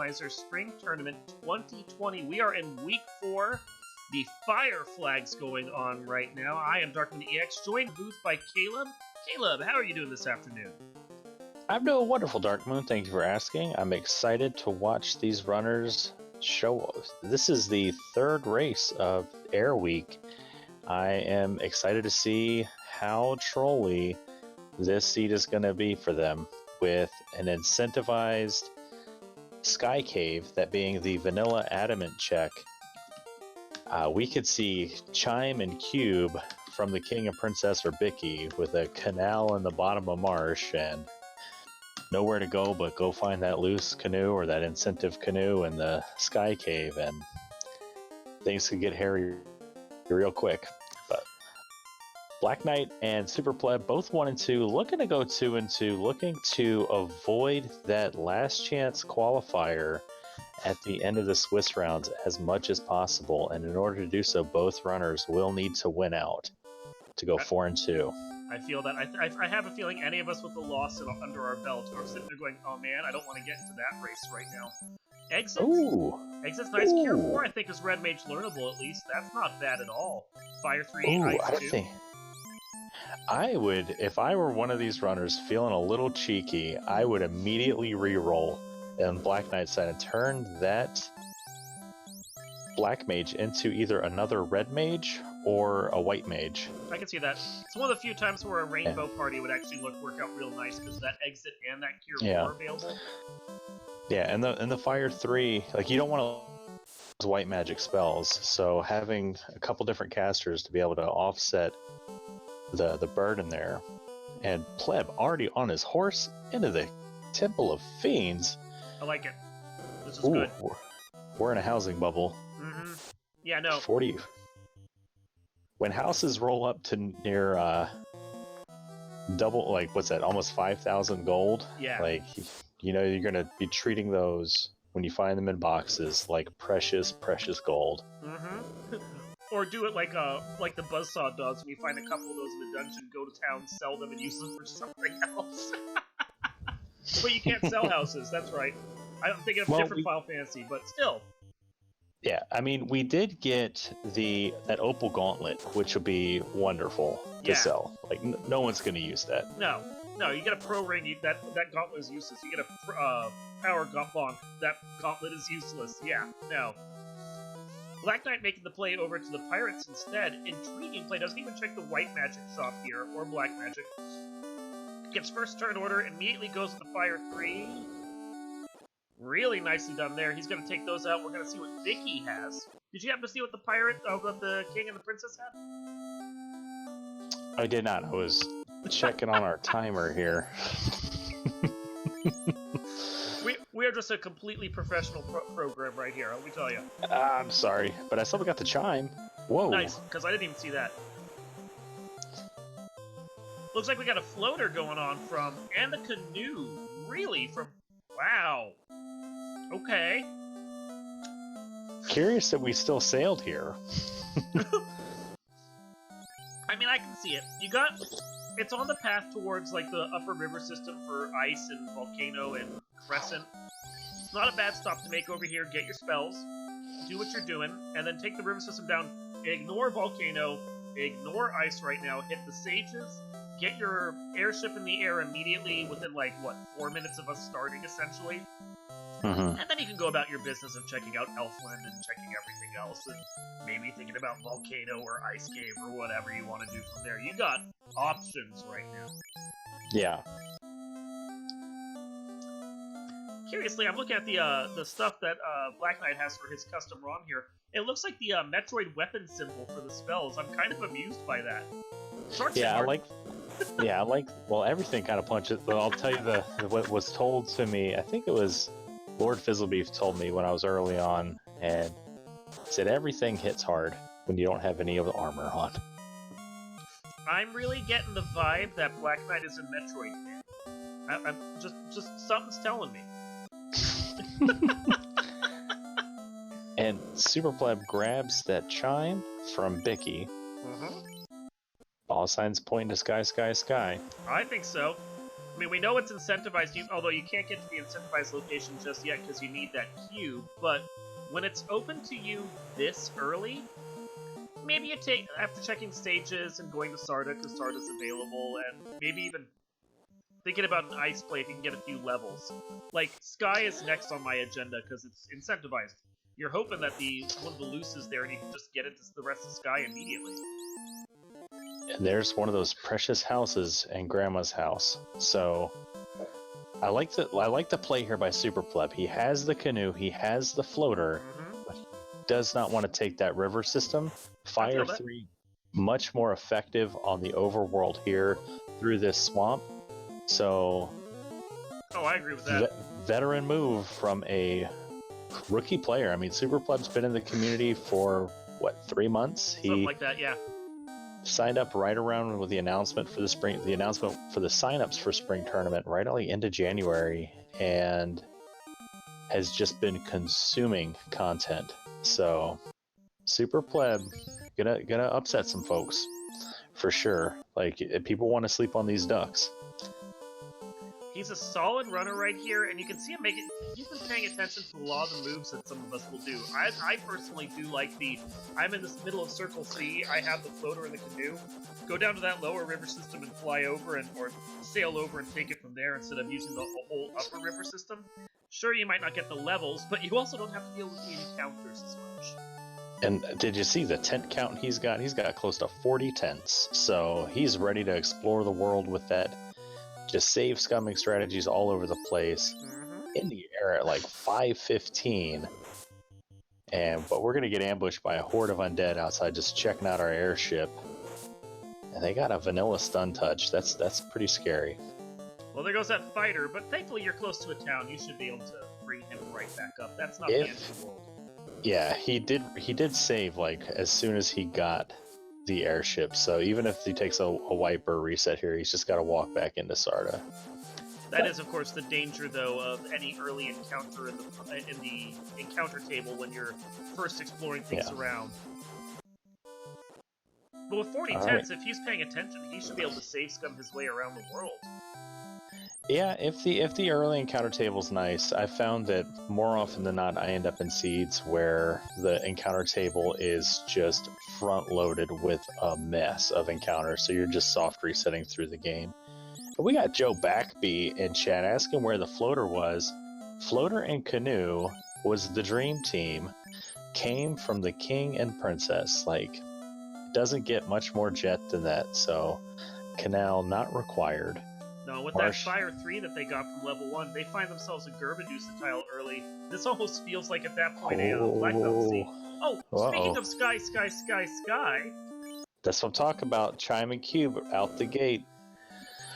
Randomizer Spring Tournament 2020. We are in week 4. The fire flag's going on right now. I am Darkmoon joined booth by Caleb. Caleb, how are you doing this afternoon? I'm doing wonderful, Darkmoon. Thank you for asking. I'm excited to watch these runners show us. This is the third race of Air Week. I am excited to see how trolly this seed is going to be for them, with an incentivized Sky Cave, that being the vanilla adamant check. We could see Chime and Cube from the King and Princess or Bicky with a canal in the bottom of marsh and nowhere to go but go find that loose canoe or that incentive canoe in the Sky Cave, and things could get hairy real quick. But Black Knight and SuperPleb both 1 and 2, looking to go 2 and 2, looking to avoid that last chance qualifier at the end of the Swiss rounds as much as possible. And in order to do so, both runners will need to win out to go 4 and 2. I feel that. I have a feeling any of us with a loss under our belt are sitting there going, oh man, I don't want to get into that race right now. Exits? Ooh. Exits nice. Ooh. Cure 4, I think, is Red Mage learnable at least. That's not bad at all. Fire 3, Ooh, Ice 2. I would, if I were one of these runners feeling a little cheeky, I would immediately re-roll on Black Knight's side and turn that Black Mage into either another Red Mage or a White Mage. I can see that. It's one of the few times where a Rainbow Party would actually work out real nice, because that exit and that Cure 4 are available. Yeah, and the Fire 3, like, you don't want to white magic spells, so having a couple different casters to be able to offset the burden there. And Pleb already on his horse into the Temple of Fiends. I like it. This is good. We're in a housing bubble. Mm-hmm. Yeah, no. 40. When houses roll up to near double, like, what's that, almost 5,000 gold? Yeah. Like, you know, you're going to be treating those, when you find them in boxes, like precious, precious gold. Mm-hmm. Or do it like the Buzzsaw does. When you find a couple of those in the dungeon, go to town, sell them, and use them for something else. But you can't sell houses, that's right. I'm thinking of different Final Fantasy, but still. Yeah, I mean, we did get that Opal Gauntlet, which would be wonderful to sell. Like, no one's going to use that. No, you get a Pro Ring, that Gauntlet is useless. You get a Power Gauntlet, that Gauntlet is useless. Yeah, no. Black Knight making the play over to the Pirates instead. Intriguing play, doesn't even check the White Magic shop here, or Black Magic. Gets first turn order, immediately goes with the Fire 3. Really nicely done there. He's going to take those out. We're going to see what Vicky has. Did you happen to see what the what the King and the Princess had? I did not. I was checking on our timer here. We are just a completely professional program right here, let me tell you. I'm sorry, but I still got the chime. Whoa. Nice, because I didn't even see that. Looks like we got a floater going on and the canoe, really, wow. Okay. Curious that we still sailed here. I mean, I can see it. It's on the path towards, like, the upper river system for Ice and Volcano and Crescent. It's not a bad stop to make over here. Get your spells, do what you're doing, and then take the river system down. Ignore Volcano, ignore Ice right now, hit the Sages, get your airship in the air immediately within, like, 4 minutes of us starting, essentially? Mm-hmm. And then you can go about your business of checking out Elfland and checking everything else, and maybe thinking about Volcano or Ice Cave or whatever you want to do from there. You got options right now. Yeah. Curiously, I'm looking at the stuff that Black Knight has for his custom ROM here. It looks like the Metroid weapon symbol for the spells. I'm kind of amused by that. I like, well, everything kind of punches, but I'll tell you what was told to me, I think it was Lord Fizzlebeef told me when I was early on, and said everything hits hard when you don't have any of the armor on. I'm really getting the vibe that Black Knight is a Metroid fan. I'm just something's telling me. And SuperPleb grabs that chime from Bicky. Mm-hmm. All signs point to sky, sky, sky. I think so. I mean, we know it's incentivized, although you can't get to the incentivized location just yet because you need that cube, but when it's open to you this early, maybe you take, after checking stages and going to Sarda because Sarda's available, and maybe even thinking about an ice play if you can get a few levels. Like, Sky is next on my agenda because it's incentivized. You're hoping that one of the loose is there and you can just get into the rest of Sky immediately. And there's one of those precious houses in Grandma's house. So I like the play here by SuperPleb. He has the canoe, he has the floater, but he does not want to take that river system. Fire 3, much more effective on the overworld here through this swamp. So, I agree with that. Veteran move from a rookie player. I mean, SuperPleb's been in the community for what, 3 months? Something like that, yeah. Signed up right around with the announcement for the spring, the announcement for the signups for spring tournament right at the end of January, and has just been consuming content. So, SuperPleb gonna upset some folks for sure. Like, people want to sleep on these ducks. He's a solid runner right here, and you can see him making. He's been paying attention to a lot of the moves that some of us will do. I personally do like I'm in the middle of Circle C, I have the floater in the canoe, go down to that lower river system and fly over or sail over and take it from there instead of using the whole upper river system. Sure, you might not get the levels, but you also don't have to deal with the encounters as much. And did you see the tent count he's got? He's got close to 40 tents, so he's ready to explore the world with that. Just save scumming strategies all over the place. In the air at like 5:15, but we're gonna get ambushed by a horde of undead outside just checking out our airship. And they got a vanilla stun touch. That's pretty scary. Well, there goes that fighter, but thankfully you're close to a town. You should be able to bring him right back up. That's not the end of the world. Yeah, he did save like as soon as he got the airship, so even if he takes a wipe or reset here, he's just got to walk back into Sarda. That is, of course, the danger, though, of any early encounter in the encounter table when you're first exploring things around. But with 40 tents, if he's paying attention, he should be able to save scum his way around the world. Yeah, if the early encounter table's nice, I've found that more often than not, I end up in seeds where the encounter table is just front-loaded with a mess of encounters, so you're just soft resetting through the game. But we got Joe Backby in chat asking where the floater was. Floater and canoe was the dream team, came from the king and princess. Like, it doesn't get much more jet than that, so canal not required. No, with that Fire 3 that they got from level 1, they find themselves a Gerbadusa tile early. This almost feels like at that point a Black Belt C. Oh, speaking of Sky. That's what I'm talking about. Chime and Cube out the gate.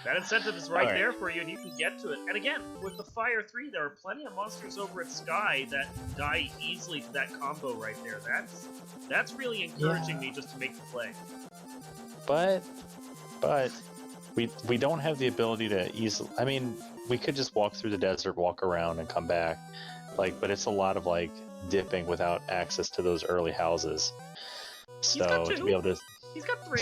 That incentive is right there for you, and you can get to it. And again, with the Fire 3, there are plenty of monsters over at Sky that die easily to that combo right there. That's really encouraging me just to make the play. But we don't have the ability to easily. I mean, we could just walk through the desert, walk around, and come back. But it's a lot of dipping without access to those early houses. So to be able to, he's got 3.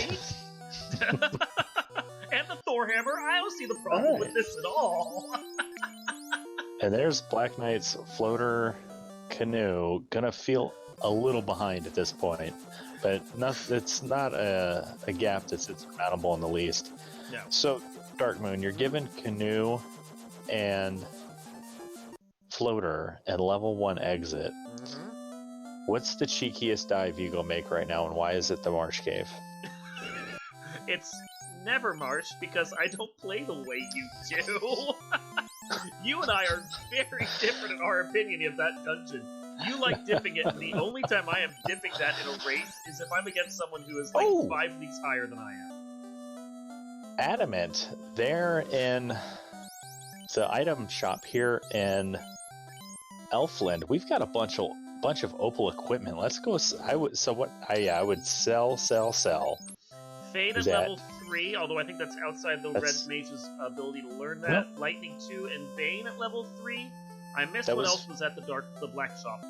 And the Thor hammer. I don't see the problem with this at all. And there's Black Knight's floater canoe. Gonna feel a little behind at this point, but it's not a gap that's insurmountable in the least. No. So, Dark Moon, you're given canoe and floater and level 1 exit. What's the cheekiest dive you go make right now, and why is it the Marsh Cave? It's never Marsh, because I don't play the way you do. You and I are very different in our opinion of that dungeon. You like dipping it, and the only time I am dipping that in a race is if I'm against someone who is 5 leagues higher than I am. Adamant, they're in the item shop here in Elfland. We've got a bunch of Opal equipment. Let's go. I would sell. Fade at level 3, although I think that's outside the Red Mage's ability to learn that. Nope. Lightning 2 and Bane at level 3. I missed what else was at the Black Shop.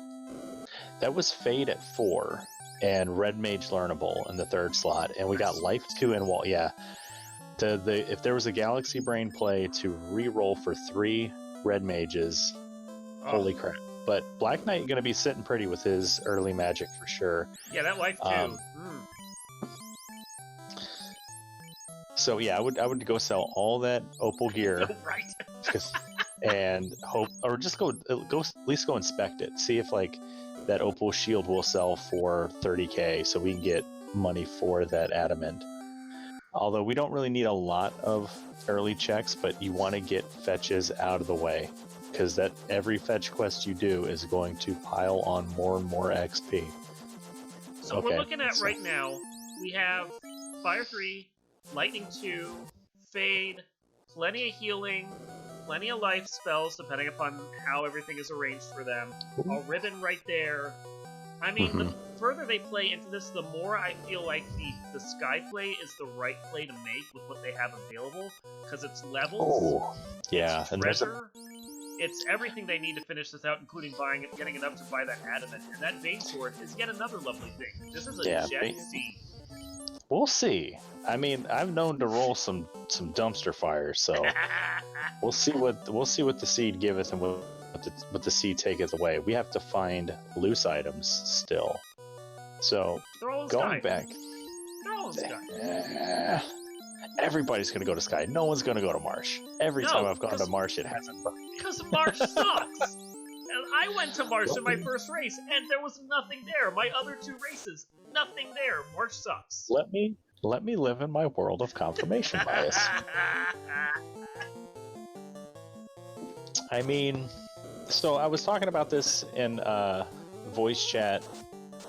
That was Fade at 4 and Red Mage learnable in the 3rd slot, and we got Life 2 and Wall. Yeah. if there was a Galaxy Brain play to re-roll for 3 red mages, holy crap. But Black Knight going to be sitting pretty with his early magic for sure. Yeah, that life too. So yeah, I would go sell all that opal gear. Right. And hope, or just go at least go inspect it. See if like that opal shield will sell for 30k, so we can get money for that adamant. Although we don't really need a lot of early checks, but you want to get fetches out of the way, because that every fetch quest you do is going to pile on more and more XP. So we're looking at right now, we have Fire 3, Lightning 2, Fade, plenty of healing, plenty of life spells, depending upon how everything is arranged for them. A ribbon right there. I mean, the further they play into this, the more I feel like the Sky play is the right play to make with what they have available, because it's levels, it's treasure, it's everything they need to finish this out, including buying it, getting enough to buy that adamant. And that Vein Sword is yet another lovely thing. This is a jet seed. We'll see. I mean, I've known to roll some dumpster fires, so we'll see what the seed giveth and what the seed taketh away. We have to find loose items still. So going back, they're all in Sky. Everybody's gonna go to Sky. No one's gonna go to Marsh. Every time I've gone to Marsh, it hasn't. Because Marsh sucks. And I went to Marsh in my first race, and there was nothing there. My other 2 races, nothing there. Marsh sucks. Let me live in my world of confirmation bias. I mean, so I was talking about this in voice chat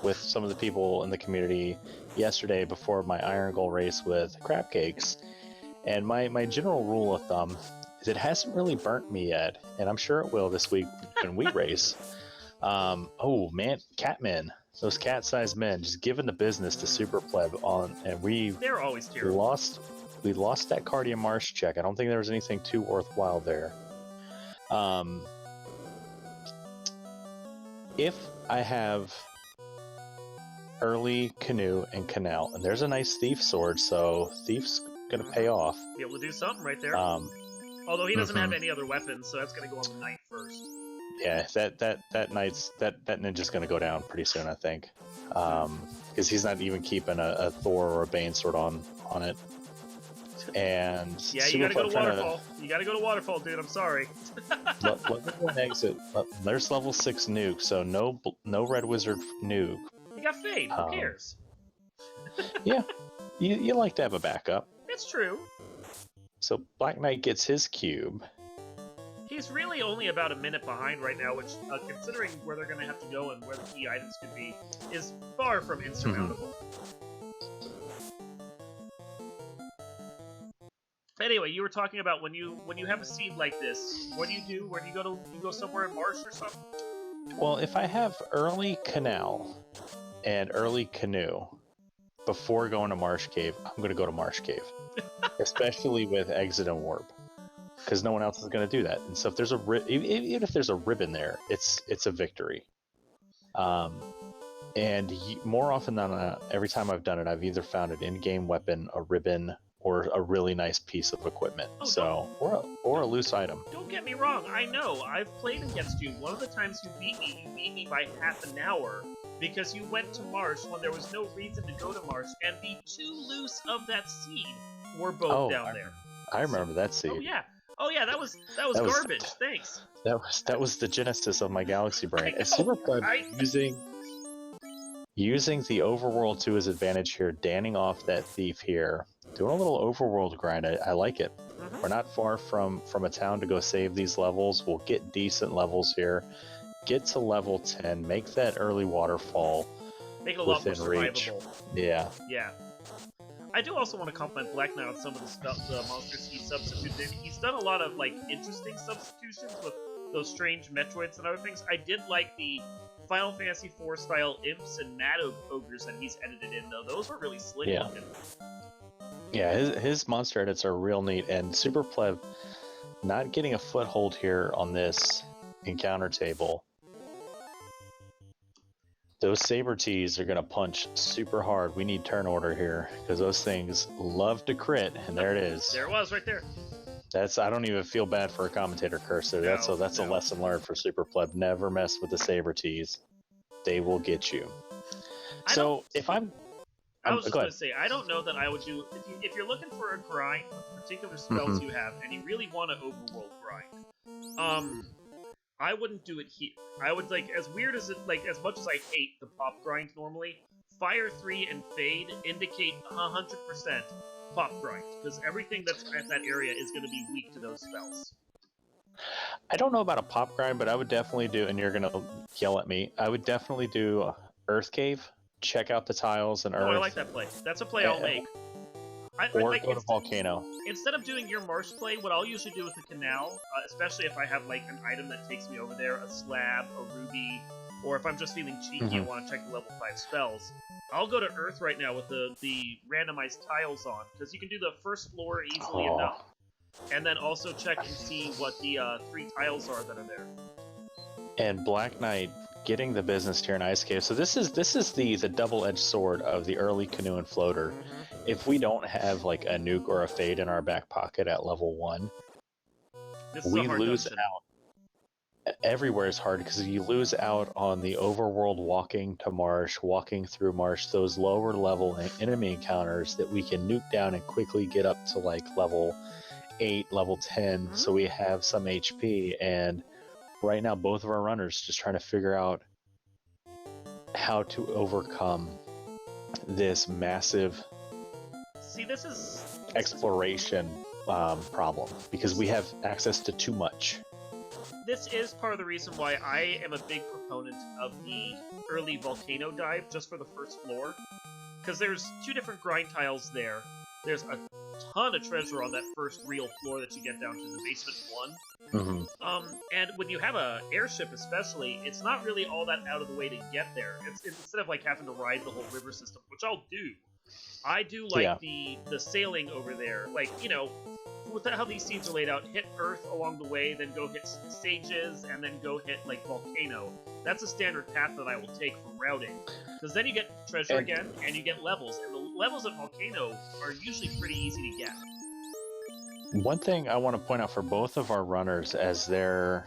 with some of the people in the community yesterday before my Iron Goal race with Crab Cakes, and my general rule of thumb is it hasn't really burnt me yet, and I'm sure it will this week when we race. Oh man, Catmen. Those cat-sized men just giving the business to SuperPleb on, and they're always terrible. We lost that Cardia Marsh check. I don't think there was anything too worthwhile there. If I have early Canoe and Canal, and there's a nice Thief sword, so Thief's gonna pay off. Be able to do something right there. Although he doesn't have any other weapons, so that's gonna go on the Knight first. Yeah, that ninja's gonna go down pretty soon, I think, because he's not even keeping a Thor or a Bane sword on it. And yeah, you gotta go to Waterfall. You gotta go to Waterfall, dude. I'm sorry. Level 1 exit. There's level 6 nuke, so no Red Wizard nuke. You got Fade. Who cares? Yeah, you like to have a backup. It's true. So Black Knight gets his cube. He's really only about a minute behind right now, which, considering where they're going to have to go and where the key items could be, is far from insurmountable. Anyway, you were talking about when you have a seed like this, what do you do? Where do you go to? You go somewhere in Marsh or something? Well, if I have early Canal and early Canoe before going to Marsh Cave, I'm going to go to Marsh Cave, especially with Exit and Warp, because no one else is going to do that. And so if there's even if there's a ribbon there, it's a victory. And more often than not, every time I've done it, I've either found an in-game weapon, a ribbon, or a really nice piece of equipment. Or a loose item. Don't get me wrong, I know, I've played against you. One of the times you beat me by half an hour, because you went to Marsh when there was no reason to go to Marsh, and the 2 loose of that seed were both down there. I remember that seed. Oh yeah, that was garbage. Thanks. That was the genesis of my Galaxy Brain. It's using the overworld to his advantage here, danning off that thief here, doing a little overworld grind. I like it. We're not far from a town to go save these levels. We'll get decent levels here. Get to level 10. Make that early waterfall. Make it a lot more survivable. Yeah. Yeah. I do also want to compliment Black Knight on some of the stuff, the monsters he substituted. He's done a lot of interesting substitutions with those strange Metroids and other things. I did like the Final Fantasy IV style imps and mad ogres that he's edited in, though. Those were really slick looking. Yeah, his monster edits are real neat, and SuperPleb not getting a foothold here on this encounter table. Those saber tees are gonna punch super hard. We need turn order here because those things love to crit, and there it is. There it was, right there. I don't even feel bad for a commentator curse there. That's a lesson learned for Super Pleb. Never mess with the saber tees. They will get you. So if I was just going to say, I don't know that I would do if you're looking for a grind with particular spells you have, and you really want to overworld grind. I wouldn't do it here. I would as weird as it as much as I hate the pop grind normally. Fire 3 and Fade indicate 100% pop grind because everything that's at that area is going to be weak to those spells. I don't know about a pop grind, but I would definitely do, and you're going to yell at me, I would definitely do Earth Cave, check out the tiles and Earth. Oh, I like that play. That's a play I'll make. Or go to Volcano. Instead of doing your marsh play, what I'll usually do with the canal, especially if I have an item that takes me over there, a slab, a ruby, or if I'm just feeling cheeky and want to check the level 5 spells, I'll go to Earth right now with the randomized tiles on, because you can do the first floor easily enough, and then also check and see what the 3 tiles are that are there. And Black Knight getting the business tier in Ice Cave. So this is the double-edged sword of the early canoe and floater. If we don't have a nuke or a fade in our back pocket at level 1, we lose out. Everywhere is hard because you lose out on the overworld walking to marsh, walking through marsh, those lower level enemy encounters that we can nuke down and quickly get up to level 8, level 10, so we have some HP. And right now both of our runners just trying to figure out how to overcome this massive exploration problem because we have access to too much. This is part of the reason why I am a big proponent of the early volcano dive just for the first floor, because there's 2 different grind tiles there. There's a ton of treasure on that first real floor that you get down to the basement 1. And when you have a airship especially, it's not really all that out of the way to get there. It's instead of having to ride the whole river system, which I'll do. I do like the sailing over there. With how these scenes are laid out, hit Earth along the way, then go hit stages, and then go hit Volcano. That's a standard path that I will take for routing. Because then you get treasure again, and you get levels. And the levels at Volcano are usually pretty easy to get. One thing I want to point out for both of our runners as they're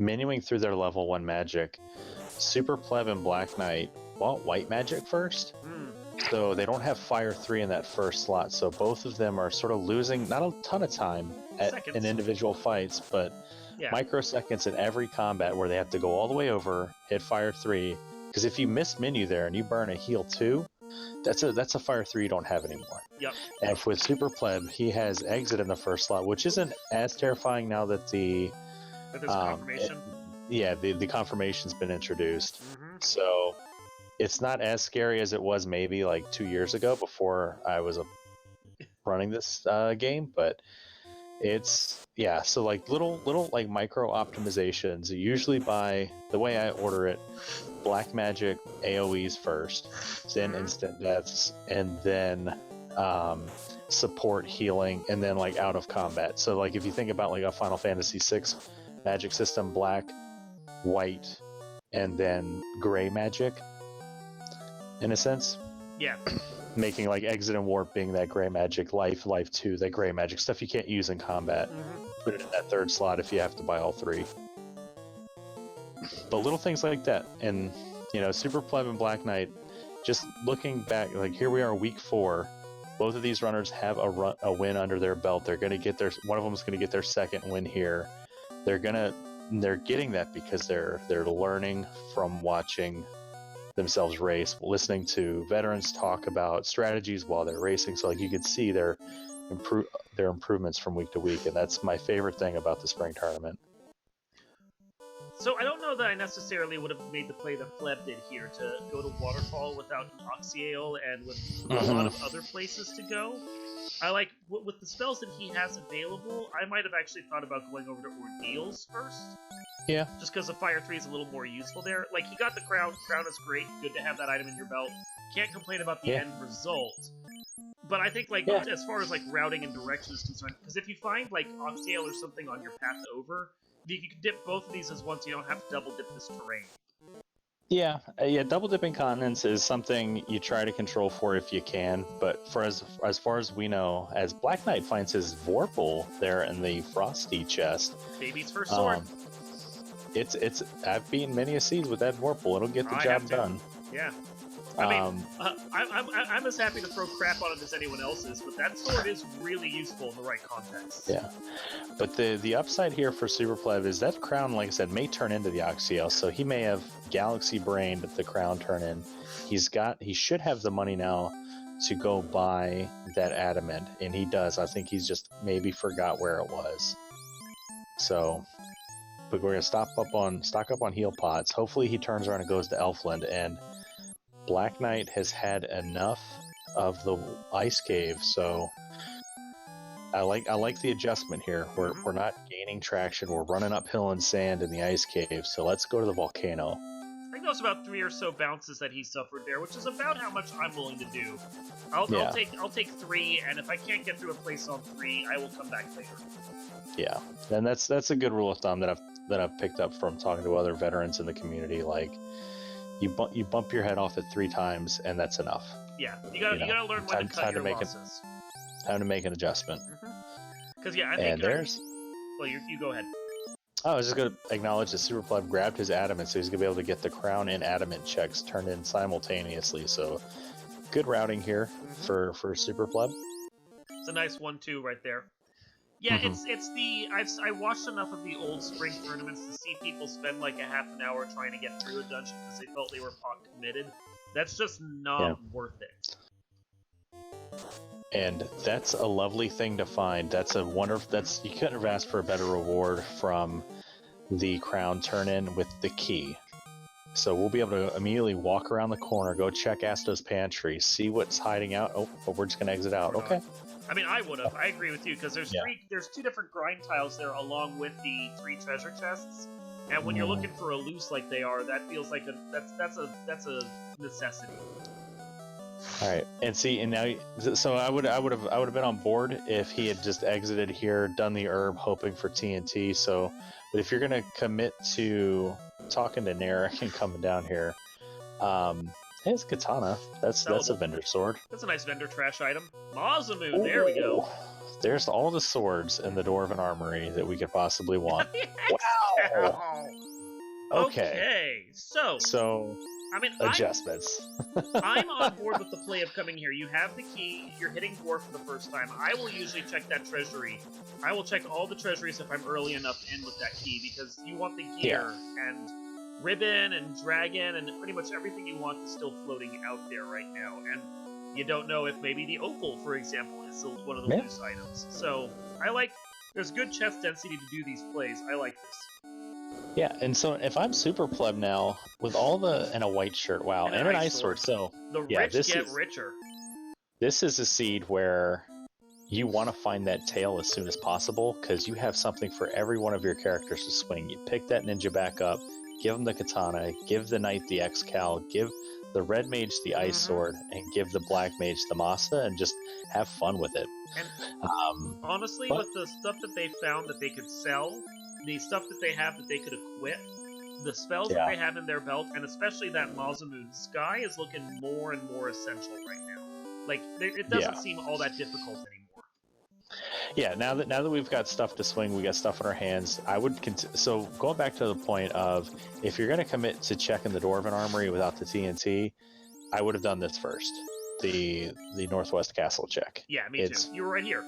menuing through their level 1 magic, Super Pleb and Black Knight want white magic first. So they don't have Fire 3 in that first slot, so both of them are sort of losing not a ton of time in individual fights, but microseconds in every combat where they have to go all the way over, hit Fire 3, because if you miss menu there and you burn a heal 2, that's a Fire 3 you don't have anymore. Yep. And with Super Pleb, he has Exit in the first slot, which isn't as terrifying now that the confirmation. The confirmation's been introduced. So it's not as scary as it was maybe 2 years ago before I was running this game, but it's so little micro optimizations. Usually by the way I order it, black magic AoEs first, then instant deaths, and then support healing, and then out of combat. So if you think about a Final Fantasy VI magic system, black, white, and then gray magic, in a sense. Yeah. Making Exit and Warp being that gray magic, life 2, that gray magic stuff you can't use in combat. Put it in that third slot if you have to buy all 3. But little things like that. And, Super Pleb and Black Knight, just looking back, here we are week 4. Both of these runners have a win under their belt. They're going to get one of them is going to get their second win here. They're getting that because they're learning from watching themselves race, listening to veterans talk about strategies while they're racing. So you can see their improvements from week to week, and that's my favorite thing about the spring tournament. So I don't know that I necessarily would have made the play that Pleb did here to go to Waterfall without an Oxyale and with a lot of other places to go. I with the spells that he has available, I might have actually thought about going over to Ordeals first. Yeah. Just because the Fire 3 is a little more useful there. He got the Crown. Crown is great. Good to have that item in your belt. Can't complain about the end result. But I think, as far as, routing and direction is concerned, because if you find, Oxtail or something on your path over, you can dip both of these as once. You don't have to double dip this terrain. Yeah. Double dipping continents is something you try to control for if you can, but for as far as we know, as Black Knight finds his Vorpal there in the Frosty chest, Baby's first sword. It's I've beaten many a siege with that Vorpal. It'll get the job done. Yeah. I mean, I'm as happy to throw crap on it as anyone else is, but that sword is really useful in the right context. Yeah, but the upside here for SuperPleb is that crown, like I said, may turn into the Oxyel, so he may have Galaxy Brain at the crown turn in. He should have the money now to go buy that adamant, and he does. I think he's just maybe forgot where it was. So, but we're gonna stock up on heal pots. Hopefully, he turns around and goes to Elfland and. Black Knight has had enough of the ice cave, so I like the adjustment here. We're not gaining traction. We're running uphill in sand in the ice cave, so let's go to the volcano. I think that was about 3 or so bounces that he suffered there, which is about how much I'm willing to do. I'll take 3, and if I can't get through a place on 3, I will come back later. Yeah, and that's a good rule of thumb that I've picked up from talking to other veterans in the community. Like. You bump your head off it 3 times, and that's enough. Yeah, you gotta learn when to cut your losses. Time to make an adjustment. Because I think. Well, you go ahead. I was just gonna acknowledge that SuperPleb grabbed his adamant, so he's gonna be able to get the crown and adamant checks turned in simultaneously. So, good routing here for SuperPleb. It's a nice 1-2 right there. Yeah, I watched enough of the old spring tournaments to see people spend like a half an hour trying to get through a dungeon because they felt they were pot committed. That's just not worth it. And that's a lovely thing to find. That's a wonderful. You couldn't have asked for a better reward from the crown turn-in with the key. So we'll be able to immediately walk around the corner, go check Asto's pantry, see what's hiding out. Oh, but we're just gonna exit out. Okay. I mean, I would have. I agree with you because there's 2 different grind tiles there along with the 3 treasure chests, and when you're looking for a loose like they are, that feels like that's a necessity. All right, and now, so I would have been on board if he had just exited here, done the herb, hoping for TNT. So, but if you're gonna commit to talking to Narek and coming down here, hey, it's katana. That's a vendor sword. That's a nice vendor trash item. Mazamu, there we go. There's all the swords in the Dwarven Armory that we could possibly want. Wow. Okay. So I mean, adjustments. I'm on board with the play of coming here. You have the key. You're hitting dwarf for the first time. I will usually check that treasury. I will check all the treasuries if I'm early enough in with that key because you want the gear and ribbon and dragon and pretty much everything you want is still floating out there right now. And you don't know if maybe the opal, for example, is one of the loose items. So there's good chest density to do these plays. I like this. Yeah, and so if I'm SuperPleb now with and a white shirt, wow, and an ice sword, so the rich get richer. This is a seed where you want to find that tail as soon as possible because you have something for every one of your characters to swing. You pick that ninja back up, give him the katana, give the knight the X-Cal, give the red mage the ice sword, and give the black mage the Masa, and just have fun with it. And honestly, with the stuff that they found that they could sell, the stuff that they have that they could equip, the spells that they have in their belt, and especially that Mazamu, Sky is looking more and more essential right now. Like, it doesn't seem all that difficult anymore. Yeah, now that we've got stuff to swing, we got stuff in our hands. I would so going back to the point of if you're going to commit to checking the Dwarven Armory without the TNT, I would have done this first. The Northwest Castle check. Yeah, me too. You were right here.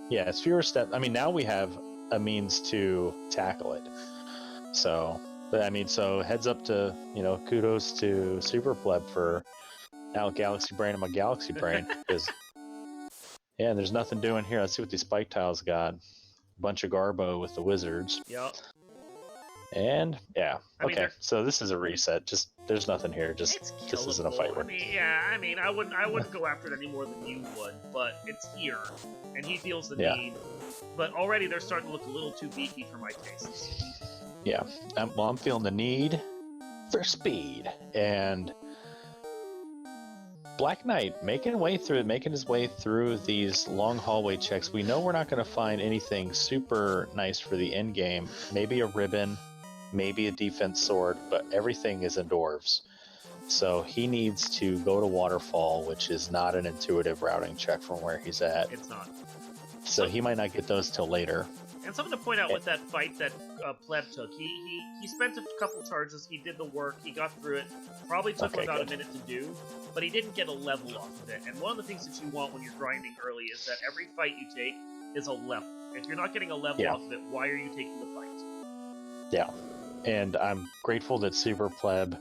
Yeah, it's fewer steps. I mean, now we have a means to tackle it. So, but I mean, so heads up to kudos to SuperPleb for now Galaxy Brain and my Galaxy Brain because. Yeah, there's nothing doing here. Let's see what these spike tiles got. A bunch of Garbo with the wizards. Yep. And okay. So this is a reset. Just there's nothing here. Just this isn't a fight. I mean, I wouldn't go after it any more than you would, but it's here, and he feels the need. But already they're starting to look a little too beefy for my tastes. Yeah. I'm feeling the need for speed and. Black Knight making his way through these long hallway checks. We know we're not going to find anything super nice for the end game. Maybe a ribbon, maybe a defense sword, but everything is in dwarves. So he needs to go to Waterfall, which is not an intuitive routing check from where he's at. It's not. So he might not get those till later. And something to point out with that fight that Pleb took, he spent a couple charges, he did the work, he got through it, probably took him about a minute to do, but he didn't get a level off of it. And one of the things that you want when you're grinding early is that every fight you take is a level. If you're not getting a level off of it, why are you taking the fight? Yeah, and I'm grateful that SuperPleb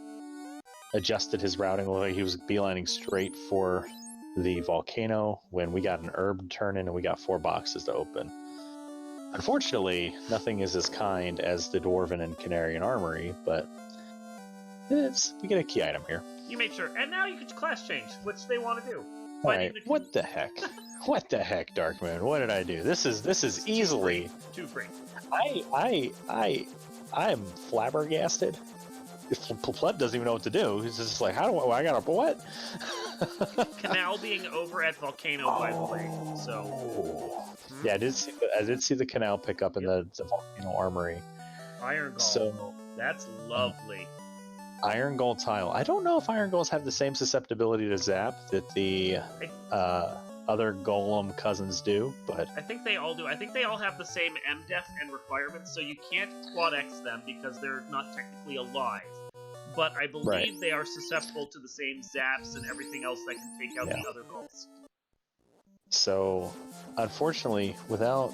adjusted his routing while he was beelining straight for the volcano when we got an herb turn in and we got 4 boxes to open. Unfortunately, nothing is as kind as the Dwarven and Canarian Armory, but we get a key item here. You made sure. And now you can class change, which they want to do. Alright, what the heck? What the heck, Darkmoon? What did I do? This is easily... Too free. I am flabbergasted. Pleb doesn't even know what to do. He's just like, how do I got a what? Canal being over at Volcano, by the way. So, yeah, I did see the canal pick up in the Volcano Armory. Iron Gall. So that's lovely. Iron Gall tile. I don't know if Iron Galls have the same susceptibility to zap that the other Golem cousins do, but I think they all do. I think they all have the same MDef and requirements, so you can't quad X them because they're not technically alive. But I believe they are susceptible to the same zaps and everything else that can take out the other Gulls. So, unfortunately, without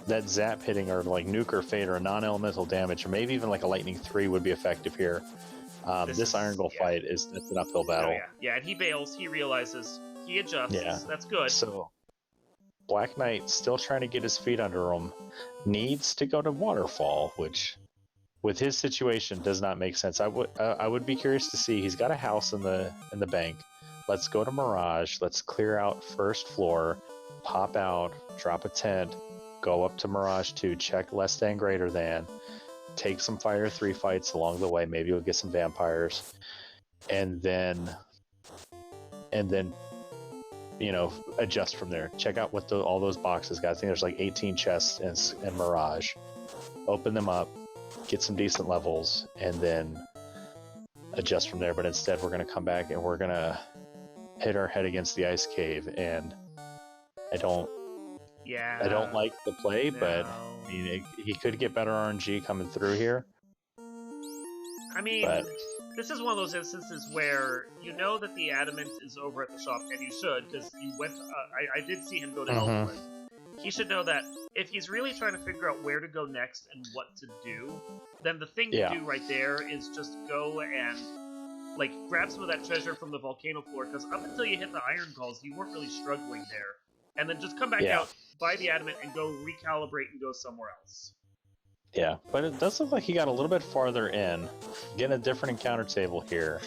that zap hitting or like nuke or fade or a non-elemental damage, or maybe even like a lightning 3 would be effective here. This Iron Gull fight it's an uphill battle. Yeah, and he bails, he realizes, he adjusts. Yeah. That's good. So, Black Knight, still trying to get his feet under him, needs to go to Waterfall, which, with his situation, does not make sense. I would be curious to see. He's got a house in the bank. Let's go to Mirage. Let's clear out first floor, pop out, drop a tent, go up to Mirage 2, check less than greater than, take some Fire 3 fights along the way. Maybe we'll get some vampires, and then adjust from there. Check out what all those boxes got. I think there's like 18 chests in Mirage. Open them up, get some decent levels, and then adjust from there. But instead, we're going to come back and we're going to hit our head against the ice cave. And I don't like the play, but I mean, he could get better RNG coming through here. I mean, this is one of those instances where you know that the adamant is over at the shop, and you should, because you went. I did see him go to Elfwood. He should know that if he's really trying to figure out where to go next and what to do, then the thing to do right there is just go and grab some of that treasure from the volcano floor, because up until you hit the Iron Galls, you weren't really struggling there. And then just come back out, buy the adamant, and go recalibrate and go somewhere else. Yeah, but it does look like he got a little bit farther in. Getting a different encounter table here.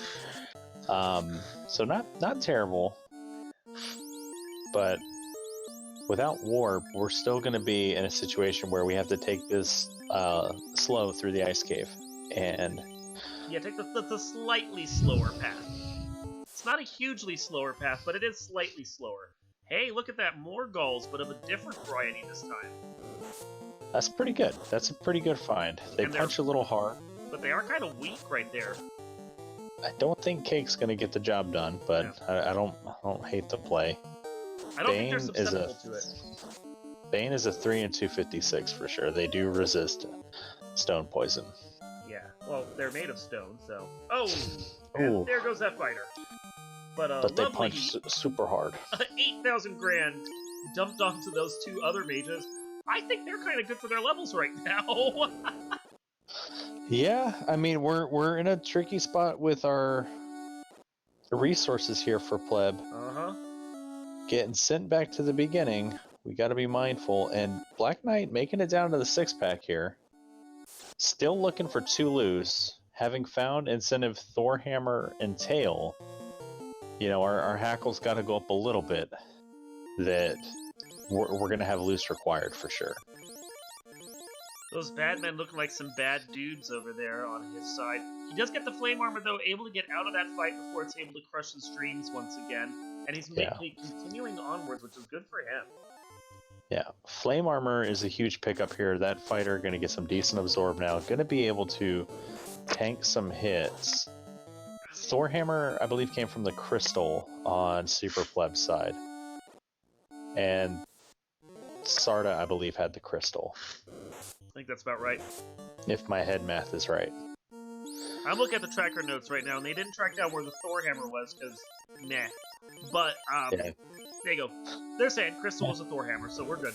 So not terrible. But without warp, we're still going to be in a situation where we have to take this slow through the ice cave. And yeah, take the slightly slower path. It's not a hugely slower path, but it is slightly slower. Hey, look at that, more Gulls, but of a different variety this time. That's pretty good. That's a pretty good find. They punch a little hard. But they are kind of weak right there. I don't think Cake's going to get the job done, but I don't hate the play. I don't think they're susceptible to it. Bane is a 3 and 256 for sure. They do resist stone poison. Yeah, well, they're made of stone, so... Oh! And there goes that fighter. But they punch super hard. 8,000 grand dumped onto those two other mages. I think they're kind of good for their levels right now. Yeah, I mean, we're in a tricky spot with our resources here for Pleb. Getting sent back to the beginning, we got to be mindful. And Black Knight making it down to the 6-pack here. Still looking for 2 loose. Having found incentive Thorhammer and Tail, our hackle's got to go up a little bit. That we're going to have loose required for sure. Those bad men looking like some bad dudes over there on his side. He does get the flame armor, though, able to get out of that fight before it's able to crush the streams once again. And he's continuing onwards, which is good for him. Yeah, flame armor is a huge pickup here. That fighter going to get some decent absorb now. Going to be able to tank some hits. Thorhammer, I believe, came from the crystal on Super Pleb's side, and Sarda, I believe, had the crystal. I think that's about right. If my head math is right. I'm looking at the tracker notes right now, and they didn't track down where the Thor hammer was, because, nah. But, Yeah. there you go. They're saying Crystal was a Thor hammer, so we're good.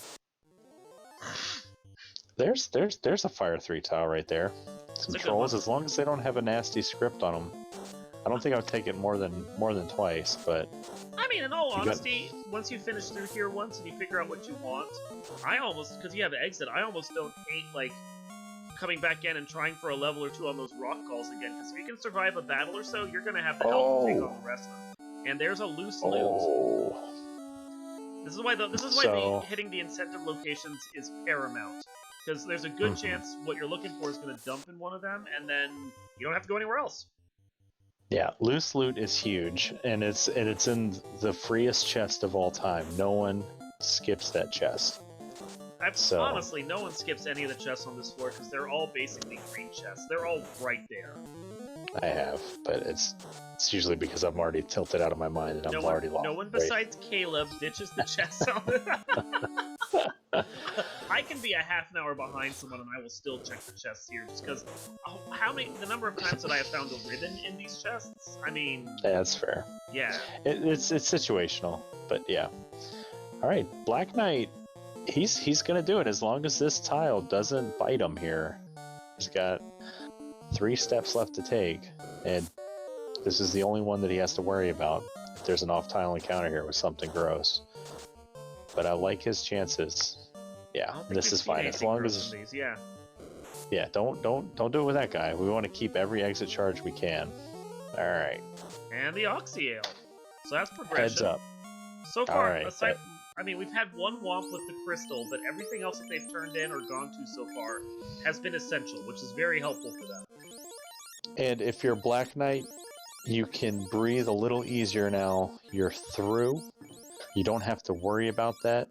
There's a Fire 3 tile right there. Some trolls, as long as they don't have a nasty script on them. I don't think I would take it more than twice, but... I mean, in all honesty, once you finish through here once and you figure out what you want, I almost, because you have exit, I almost don't hate, like, coming back in and trying for a level or two on those rock calls again, because if you can survive a battle or so, you're going to have the help to take on the rest of them. And there's a loose loot. This is why the hitting the incentive locations is paramount, because there's a good chance what you're looking for is going to dump in one of them, and then you don't have to go anywhere else. Yeah, loose loot is huge, and it's in the freest chest of all time. No one skips that chest. Honestly, no one skips any of the chests on this floor because they're all basically green chests. They're all right there. I have, but it's usually because I'm already tilted out of my mind and I'm already lost. No one besides Caleb ditches the chests on it. I can be a half an hour behind someone and I will still check the chests here just because the number of times that I have found a ribbon in these chests, I mean... Yeah, that's fair. Yeah. It's situational, but yeah. Alright, Black Knight, he's gonna do it as long as this tile doesn't bite him here. He's got 3 steps left to take, and this is the only one that he has to worry about if there's an off-tile encounter here with something gross. But I like his chances. Yeah, this is fine as long as yeah. Don't do it with that guy. We want to keep every exit charge we can. All right. And the Oxyale. So that's progression. Heads up. So far, aside from, I mean, we've had one womp with the crystal, but everything else that they've turned in or gone to so far has been essential, which is very helpful for them. And if you're Black Knight, you can breathe a little easier now. You're through. You don't have to worry about that.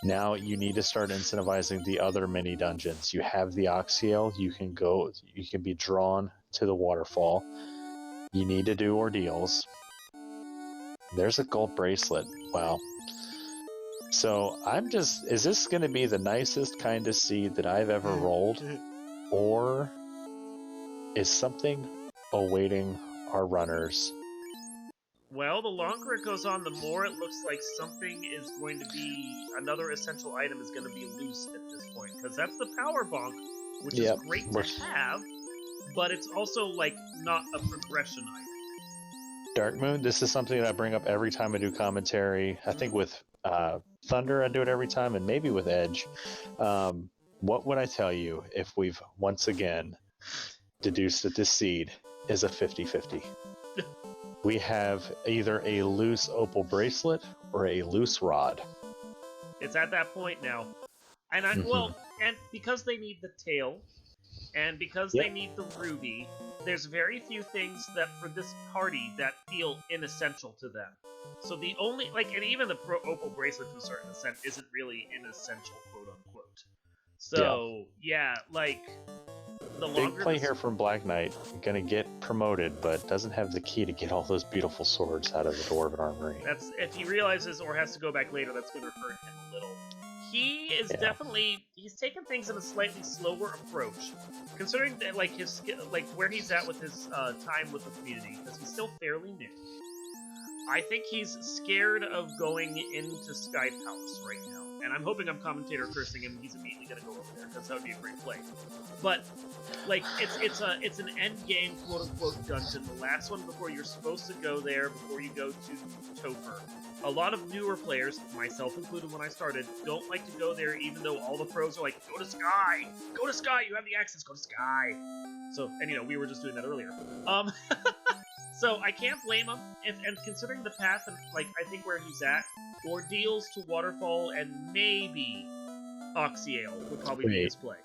Now you need to start incentivizing the other mini dungeons. You have the Oxyale. You can be drawn to the waterfall. You need to do ordeals. There's a gold bracelet. Wow. So is this going to be the nicest kind of seed that I've ever rolled? Or is something awaiting our runners? Well, the longer it goes on, the more it looks like something is going to be, another essential item is going to be loose at this point, because that's the power bonk, which is great to have, but it's also, like, not a progression item. Dark Moon, this is something that I bring up every time I do commentary. I think with Thunder I do it every time, and maybe with Edge. What would I tell you if we've once again deduced that this seed is a 50-50? We have either a loose opal bracelet or a loose rod. It's at that point now. And and because they need the tail, and because they need the ruby, there's very few things that for this party that feel inessential to them. So the only, and even the opal bracelet to a certain extent isn't really inessential, quote unquote. So, the big play here from Black Knight. Gonna get promoted, but doesn't have the key to get all those beautiful swords out of the Dwarven Armory. That's, if he realizes or has to go back later, that's gonna hurt him a little. He is definitely, he's taken things in a slightly slower approach, considering that, his where he's at with his time with the community, because he's still fairly new. I think he's scared of going into Sky Palace right now, and I'm hoping I'm commentator cursing him. He's immediately gonna go over there because that would be a great play. But it's an end game quote unquote dungeon, the last one before you're supposed to go there before you go to Topher. A lot of newer players, myself included when I started, don't like to go there, even though all the pros are like, go to Sky, you have the access, go to Sky. So, and we were just doing that earlier. So I can't blame him, and considering the path, and I think where he's at, ordeals to Waterfall and maybe Oxyale would probably be his play.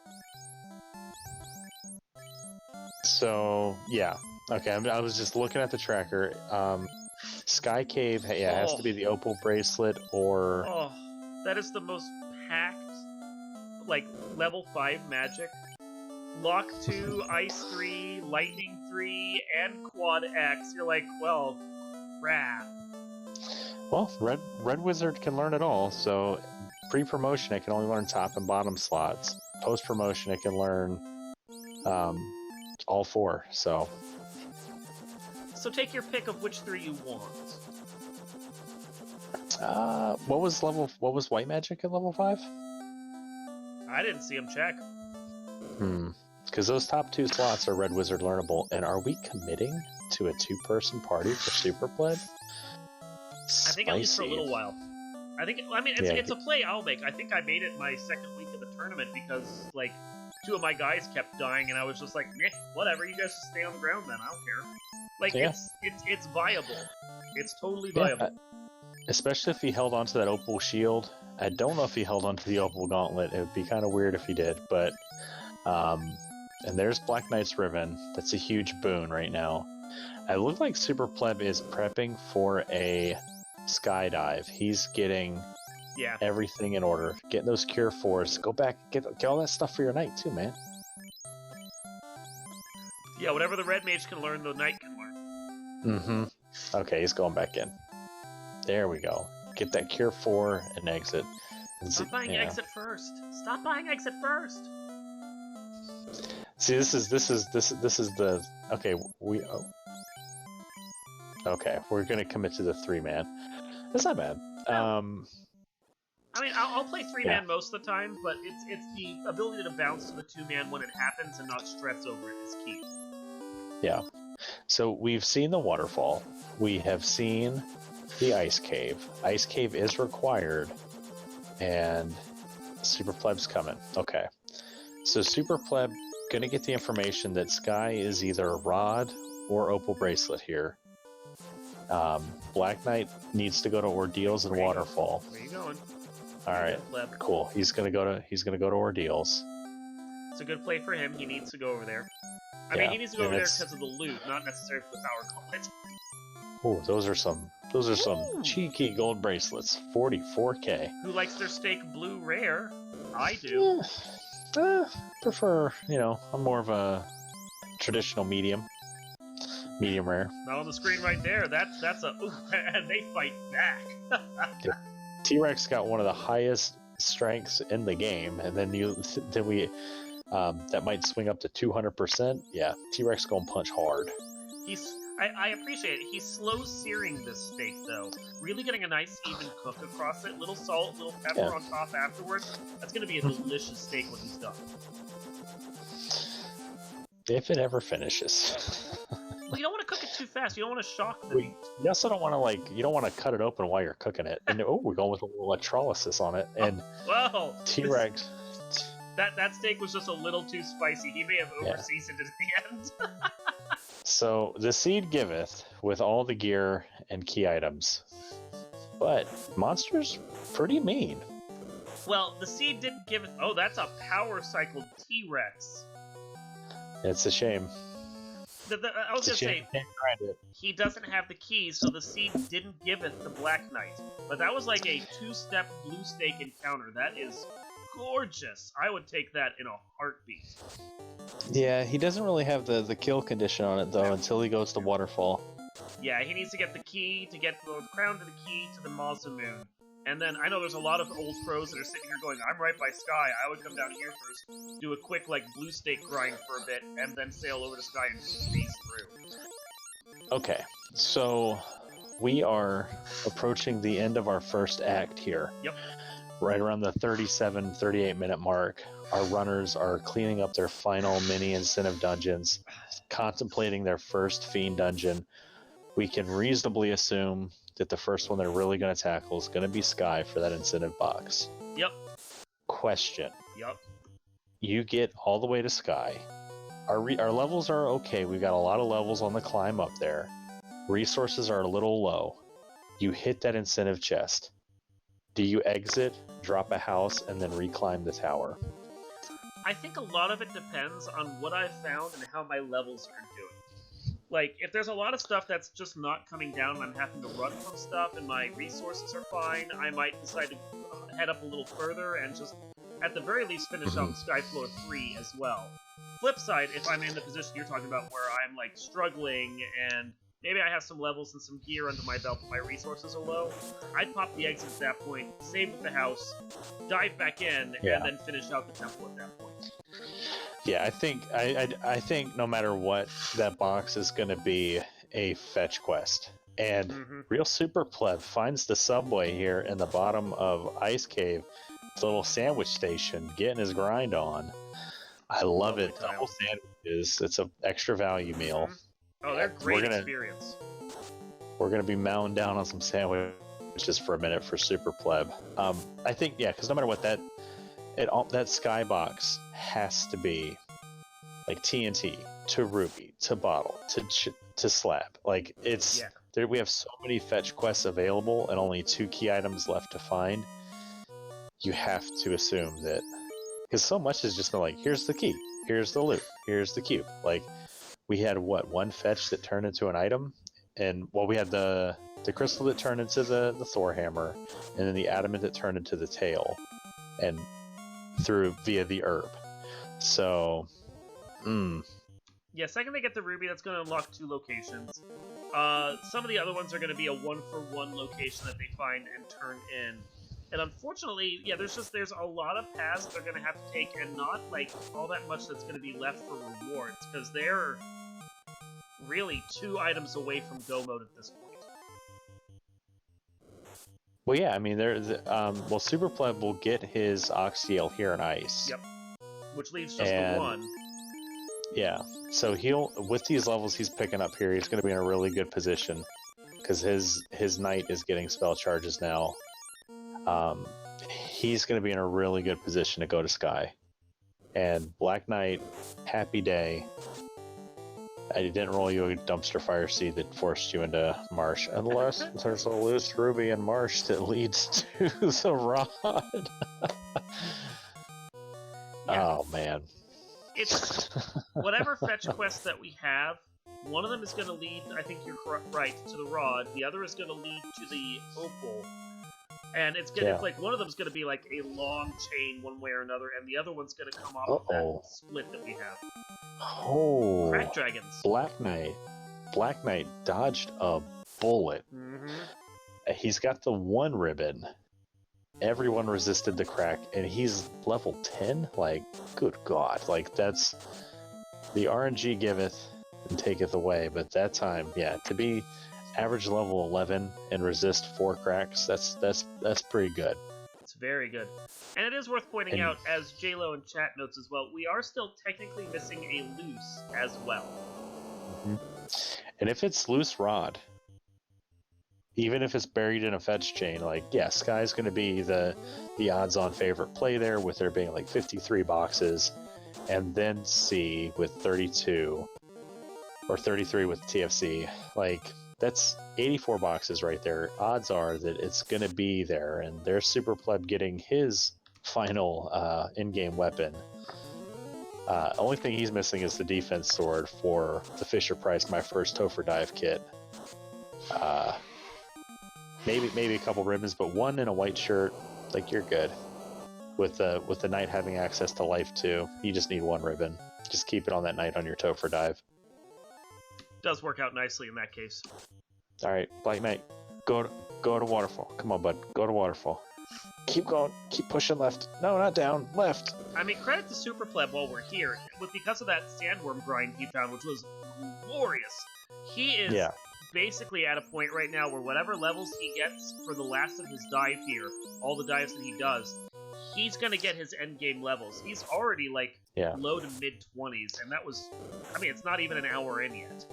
So yeah, okay. I was just looking at the tracker. Sky Cave, has to be the opal bracelet or. Oh, that is the most like level 5 magic. Lock 2, Ice 3, Lightning 3, and Quad X. You're like, well, crap. Well, Red Wizard can learn it all, so pre-promotion it can only learn top and bottom slots. Post-promotion it can learn all 4, so... So take your pick of which 3 you want. What was White Magic at level 5? I didn't see him check. Because those top 2 slots are Red Wizard learnable, and are we committing to a 2-person party for Super Pleb? I think at least for a little while. It's a play I'll make. I think I made it my second week of the tournament because, like, 2 of my guys kept dying, and I was just like, meh, whatever, you guys just stay on the ground then, I don't care. Like, it's viable. It's totally viable. Especially if he held onto that Opal Shield. I don't know if he held onto the Opal Gauntlet. It would be kind of weird if he did, but... and there's Black Knight's Ribbon. That's a huge boon right now. I look like Super Pleb is prepping for a skydive. He's getting everything in order. Getting those Cure 4s. Go back, get all that stuff for your Knight too, man. Yeah, whatever the Red Mage can learn, the Knight can learn. Okay, he's going back in. There we go. Get that Cure 4 and exit. Stop buying exit first. Stop buying exit first. See, this is the okay. Okay, we're gonna commit to the 3-man. That's not bad. I mean, I'll play 3-man most of the time, but it's the ability to bounce to the 2-man when it happens and not stress over it is key. Yeah. So we've seen the waterfall. We have seen the ice cave. Ice cave is required, and Super Pleb's coming. Okay. So Super Pleb gonna get the information that Sky is either a rod or Opal Bracelet here. Black Knight needs to go to Ordeals and Waterfall. Where you going? All right, cool. He's gonna go to Ordeals. It's a good play for him. He needs to go over there. I mean, he needs to go over there because of the loot, not necessarily for the power gauntlet. Oh, those are some cheeky gold bracelets. 44K. Who likes their steak blue rare? I do. Prefer, I'm more of a traditional medium rare. Not on the screen right there. That's a and they fight back. T-Rex got one of the highest strengths in the game, and then we that might swing up to 200%. Yeah, T-Rex gonna punch hard. I appreciate it. He's slow searing this steak though. Really getting a nice even cook across it. Little salt, little pepper on top afterwards. That's gonna be a delicious steak when he's done. If it ever finishes. Well, you don't want to cook it too fast. You don't want to shock the meat. You also don't want to you don't want to cut it open while you're cooking it. And we're going with a little electrolysis on it. And T-Rex. That steak was just a little too spicy. He may have over-seasoned it at the end. So the seed giveth with all the gear and key items, but monster's pretty mean. Well, the seed didn't give it. Oh, that's a power cycled T-Rex. It's a shame. I was gonna say he doesn't have the keys, so the seed didn't give it the Black Knight. But that was like a 2-step blue steak encounter. That is gorgeous. I would take that in a heartbeat. Yeah, he doesn't really have the kill condition on it though until he goes to Waterfall. Yeah, he needs to get the key to get the crown to the key to the Mazamoon. And then I know there's a lot of old pros that are sitting here going, I'm right by Sky. I would come down here first, do a quick blue steak grind for a bit, and then sail over to Sky and squeeze through. Okay, so we are approaching the end of our first act here. Yep. Right around the 37, 38 minute mark, our runners are cleaning up their final mini incentive dungeons, contemplating their first Fiend dungeon. We can reasonably assume that the first one they're really going to tackle is going to be Sky for that incentive box. Yep. Question. Yep. You get all the way to Sky. Our levels are okay. We've got a lot of levels on the climb up there. Resources are a little low. You hit that incentive chest. Do you exit, drop a house, and then reclimb the tower? I think a lot of it depends on what I've found and how my levels are doing. If there's a lot of stuff that's just not coming down and I'm having to run from stuff and my resources are fine, I might decide to head up a little further and just at the very least finish out Skyfloor 3 as well. Flip side, if I'm in the position you're talking about where I'm like struggling and maybe I have some levels and some gear under my belt but my resources are low, I'd pop the exit at that point, save with the house, dive back in, and then finish out the temple at that point. Yeah, I think no matter what, that box is going to be a fetch quest. And Real Super Pleb finds the subway here in the bottom of Ice Cave, the little sandwich station, getting his grind on. I love it. Double sandwiches. It's an extra value meal. Oh, they're great experience. We're going to be mowing down on some sandwiches for a minute for Super Pleb. I think, yeah, because no matter what, that skybox has to be like TNT to Ruby to Bottle to Slab. Like, it's... Yeah. We have so many fetch quests available and only 2 key items left to find. You have to assume that, because so much has just been like, here's the key, here's the loot, here's the cube. Like, we had one fetch that turned into an item, and we had the crystal that turned into the Thor hammer, and then the adamant that turned into the tail, and via the herb. So, yeah, second they get the ruby, that's going to unlock 2 locations. Some of the other ones are going to be a 1-for-1 location that they find and turn in. And unfortunately, yeah, there's a lot of paths they're going to have to take, and not like all that much that's going to be left for rewards, because they're really 2 items away from go mode at this point. Well, yeah, I mean, Super Pleb will get his Oxyale here in Ice. Yep. Which leaves just the 1. Yeah, so with these levels he's picking up here, he's going to be in a really good position, because his knight is getting spell charges now. He's going to be in a really good position to go to Sky. And Black Knight, happy day. I didn't roll you a dumpster fire seed that forced you into Marsh, unless there's a loose ruby in Marsh that leads to the rod. Oh, man. It's whatever fetch quest that we have, one of them is going to lead, I think you're right, to the rod, the other is going to lead to the opal, and it's like one of them is going to be like a long chain one way or another, and the other one's going to come off of that split that we have. Oh, Crack dragons. Black Knight dodged a bullet. He's got the 1 ribbon. Everyone resisted the crack, and he's level 10? Like, good God. Like, that's... The RNG giveth and taketh away, but that time, yeah, to be average level 11 and resist 4 cracks, that's pretty good. It's very good. And it is worth pointing out, as JLo in chat notes as well, we are still technically missing a loose as well. And if it's loose rod, even if it's buried in a fetch chain, like, yeah, Sky's going to be the odds-on favorite play there, with there being like 53 boxes, and then C with 32, or 33 with TFC. Like, that's 84 boxes right there. Odds are that it's going to be there, and there's Super Pleb getting his final in-game weapon. Only thing he's missing is the defense sword for the Fisher Price My First Topher Dive kit. Maybe a couple ribbons, but 1 in a white shirt, like, you're good. With the knight having access to life too, you just need 1 ribbon. Just keep it on that knight on your Topher Dive. Does work out nicely in that case. All right, Black Knight, go to waterfall. Come on, bud, go to waterfall. Keep going, keep pushing left. No, not down, left. I mean, credit to Super Pleb while we're here, because of that sandworm grind he found, which was glorious. He is basically at a point right now where whatever levels he gets for the last of his dive here, all the dives that he does, he's going to get his endgame levels. He's already like low to mid-20s, and that was, I mean, it's not even an hour in yet.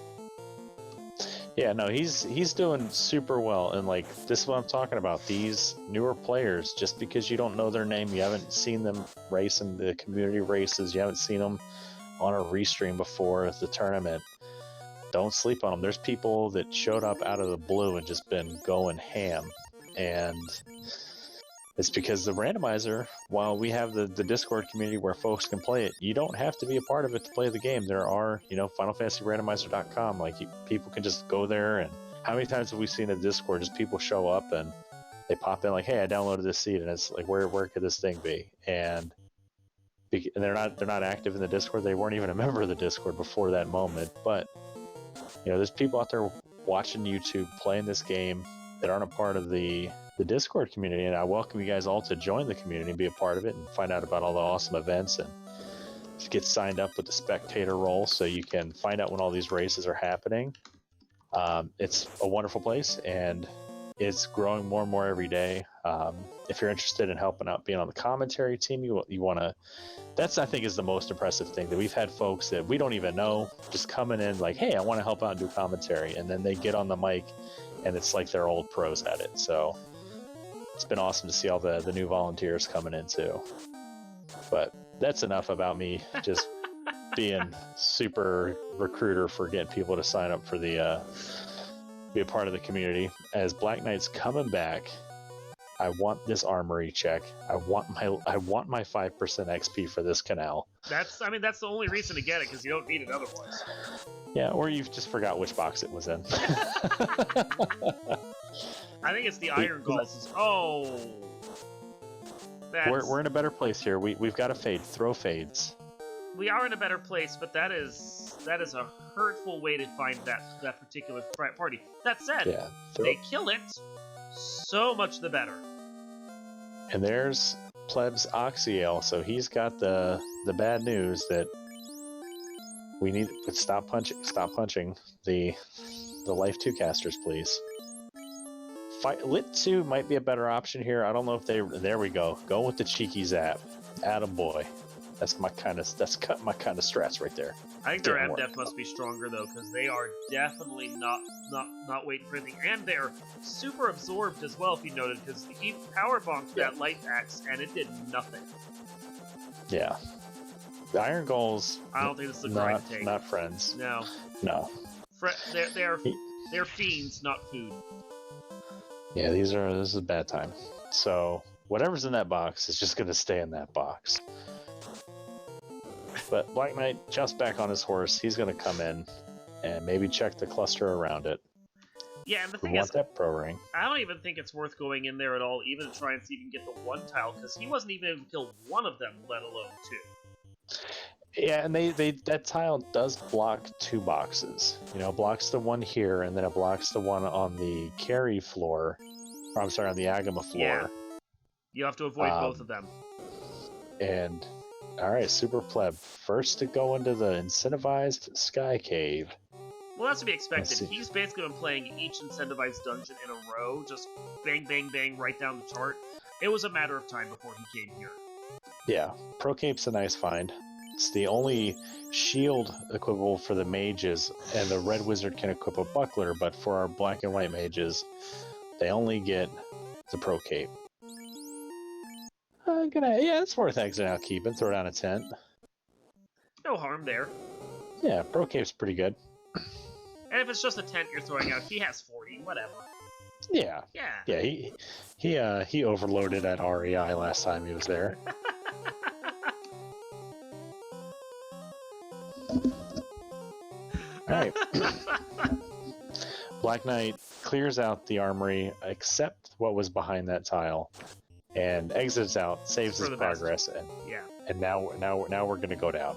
Yeah, no, he's doing super well, and like, this is what I'm talking about. These newer players, just because you don't know their name, you haven't seen them race in the community races, you haven't seen them on a restream before the tournament, don't sleep on them. There's people that showed up out of the blue and just been going ham, and it's because the randomizer, while we have the Discord community where folks can play it, you don't have to be a part of it to play the game. There are, FinalFantasyRandomizer.com, like, people can just go there, and how many times have we seen in Discord just people show up and they pop in like, hey, I downloaded this seed, and it's like, where could this thing be? And they're not active in the Discord. They weren't even a member of the Discord before that moment. But there's people out there watching YouTube playing this game that aren't a part of the Discord community, and I welcome you guys all to join the community and be a part of it and find out about all the awesome events and just get signed up with the spectator role so you can find out when all these races are happening. It's a wonderful place, and it's growing more and more every day. If you're interested in helping out, being on the commentary team, you want to. That's, I think, is the most impressive thing, that we've had folks that we don't even know just coming in like, hey, I want to help out and do commentary, and then they get on the mic, and it's like they're old pros at it. So it's been awesome to see all the new volunteers coming in too. But that's enough about me just being super recruiter for getting people to sign up for the be a part of the community. As Black Knight's coming back, I want this armory check. I want my 5% XP for this canal. That's the only reason to get it, because you don't need it otherwise. Yeah, or you've just forgot which box it was in. I think it's the Iron Galls. Oh, we're in a better place here. We've got a fade. Throw fades. We are in a better place, but that is a hurtful way to find that particular party. That said, yeah, they kill it, so much the better. And there's Pleb's Oxyale, so he's got the bad news that we need to stop punching the Life 2 casters, please. Lit 2 might be a better option here. I don't know if there we go. Go with the cheeky zap. Attaboy. That's my kind of strats right there. I think their MDef must be stronger though, because they are definitely not waiting for anything, and they're super absorbed as well. If you noted, because he power bombed that light axe and it did nothing. Yeah, the Iron Gulls. I don't think this is a grind take. Not friends. No. They're fiends, not food. Yeah, this is a bad time. So whatever's in that box is just going to stay in that box. But Black Knight just back on his horse. He's going to come in and maybe check the cluster around it. Yeah, and the thing is, that pro ring. I don't even think it's worth going in there at all, even to try and see if you can get the one tile, because he wasn't even able to kill one of them, let alone two. Yeah, and that tile does block two boxes. Blocks the one here, and then it blocks the one on the carry floor. Or, I'm sorry, on the Agama floor. Yeah. You have to avoid both of them. And all right, Super Pleb, first to go into the incentivized Sky Cave. Well, that's to be expected. He's basically been playing each incentivized dungeon in a row, just bang, bang, bang, right down the chart. It was a matter of time before he came here. Yeah, Pro Cape's a nice find. It's the only shield equipable for the mages, and the Red Wizard can equip a buckler, but for our black and white mages, they only get the Pro Cape. Yeah, it's worth exiting out, keeping. Throw down a tent. No harm there. Yeah, Pro Cape's pretty good. And if it's just a tent you're throwing out, he has 40, whatever. Yeah. Yeah. Yeah, he overloaded at REI last time he was there. Alright. Black Knight clears out the armory, except what was behind that tile, and exits out, saves his progress, and now we're gonna go down.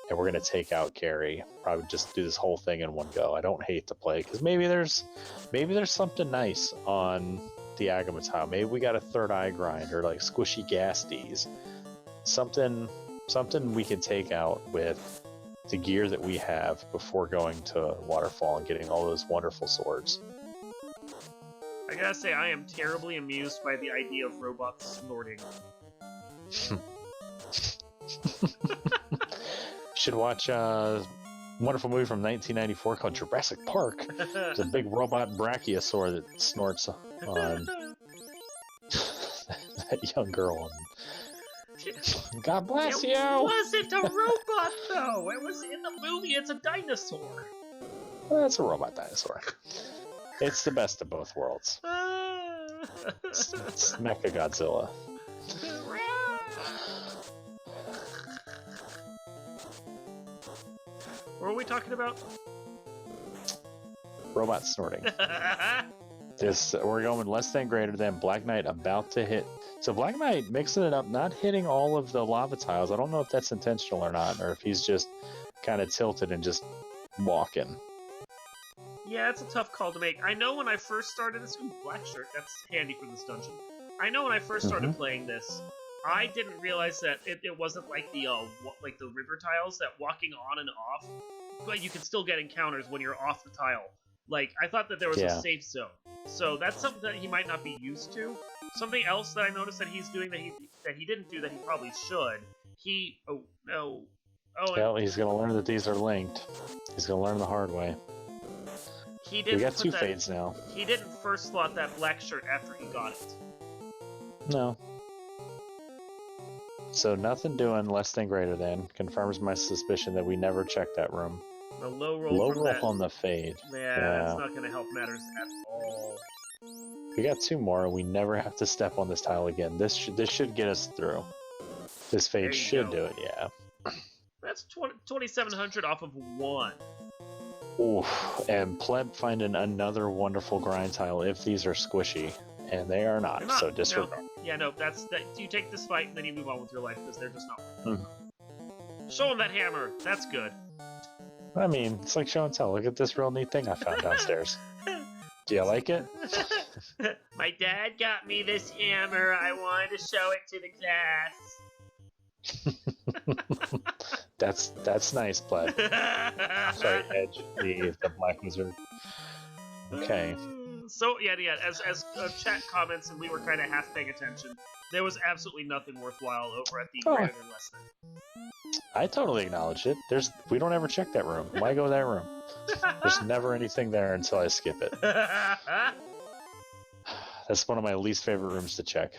And we're gonna take out Carrie. Probably just do this whole thing in one go. I don't hate to play, because maybe there's something nice on the Agama tile. Maybe we got a third eye grind or like squishy gasties. Something we can take out with the gear that we have before going to Waterfall and getting all those wonderful swords. I gotta say, I am terribly amused by the idea of robots snorting. Should watch a wonderful movie from 1994 called Jurassic Park. There's a big robot brachiosaur that snorts on that young girl. God bless you! It wasn't a robot, though! It was in the movie, it's a dinosaur! Well, it's a robot dinosaur. It's the best of both worlds. It's Mecha Godzilla. What are we talking about? Robot snorting. This we're going less than greater than. Black Knight about to hit. So Black Knight mixing it up, not hitting all of the lava tiles. I don't know if that's intentional or not, or if he's just kind of tilted and just walking. Yeah, it's a tough call to make. I know when I first started this, black shirt, that's handy for this dungeon. I know when I first started playing this, I didn't realize that it wasn't like the river tiles, that walking on and off, but you can still get encounters when you're off the tile. Like, I thought that there was a safe zone. So that's something that he might not be used to. Something else that I noticed that he's doing that he didn't do that he probably should. Well, he's gonna learn that these are linked. He's gonna learn the hard way. We got two fades now. He didn't first slot that black shirt after he got it. No. So nothing doing less than greater than confirms my suspicion that we never checked that room. The low roll on the fade. Yeah, that's not going to help matters at all. We got two more. We never have to step on this tile again. This should get us through. This fade should do it. Yeah. That's 2,700 off of one. Oof. And Pleb finding another wonderful grind tile if these are squishy. And they are not, so disregard. No. Yeah, no, that's that. You take this fight and then you move on with your life because they're just not working. Show him that hammer. That's good. I mean, it's like show and tell. Look at this real neat thing I found downstairs. Do you like it? My dad got me this hammer. I wanted to show it to the class. That's nice, Pleb. Sorry, Edge, the Black Wizard. Okay. So yeah. As chat comments and we were kind of half paying attention, there was absolutely nothing worthwhile over at the greater than less than. I totally acknowledge it. We don't ever check that room. Why go that room? There's never anything there until I skip it. That's one of my least favorite rooms to check.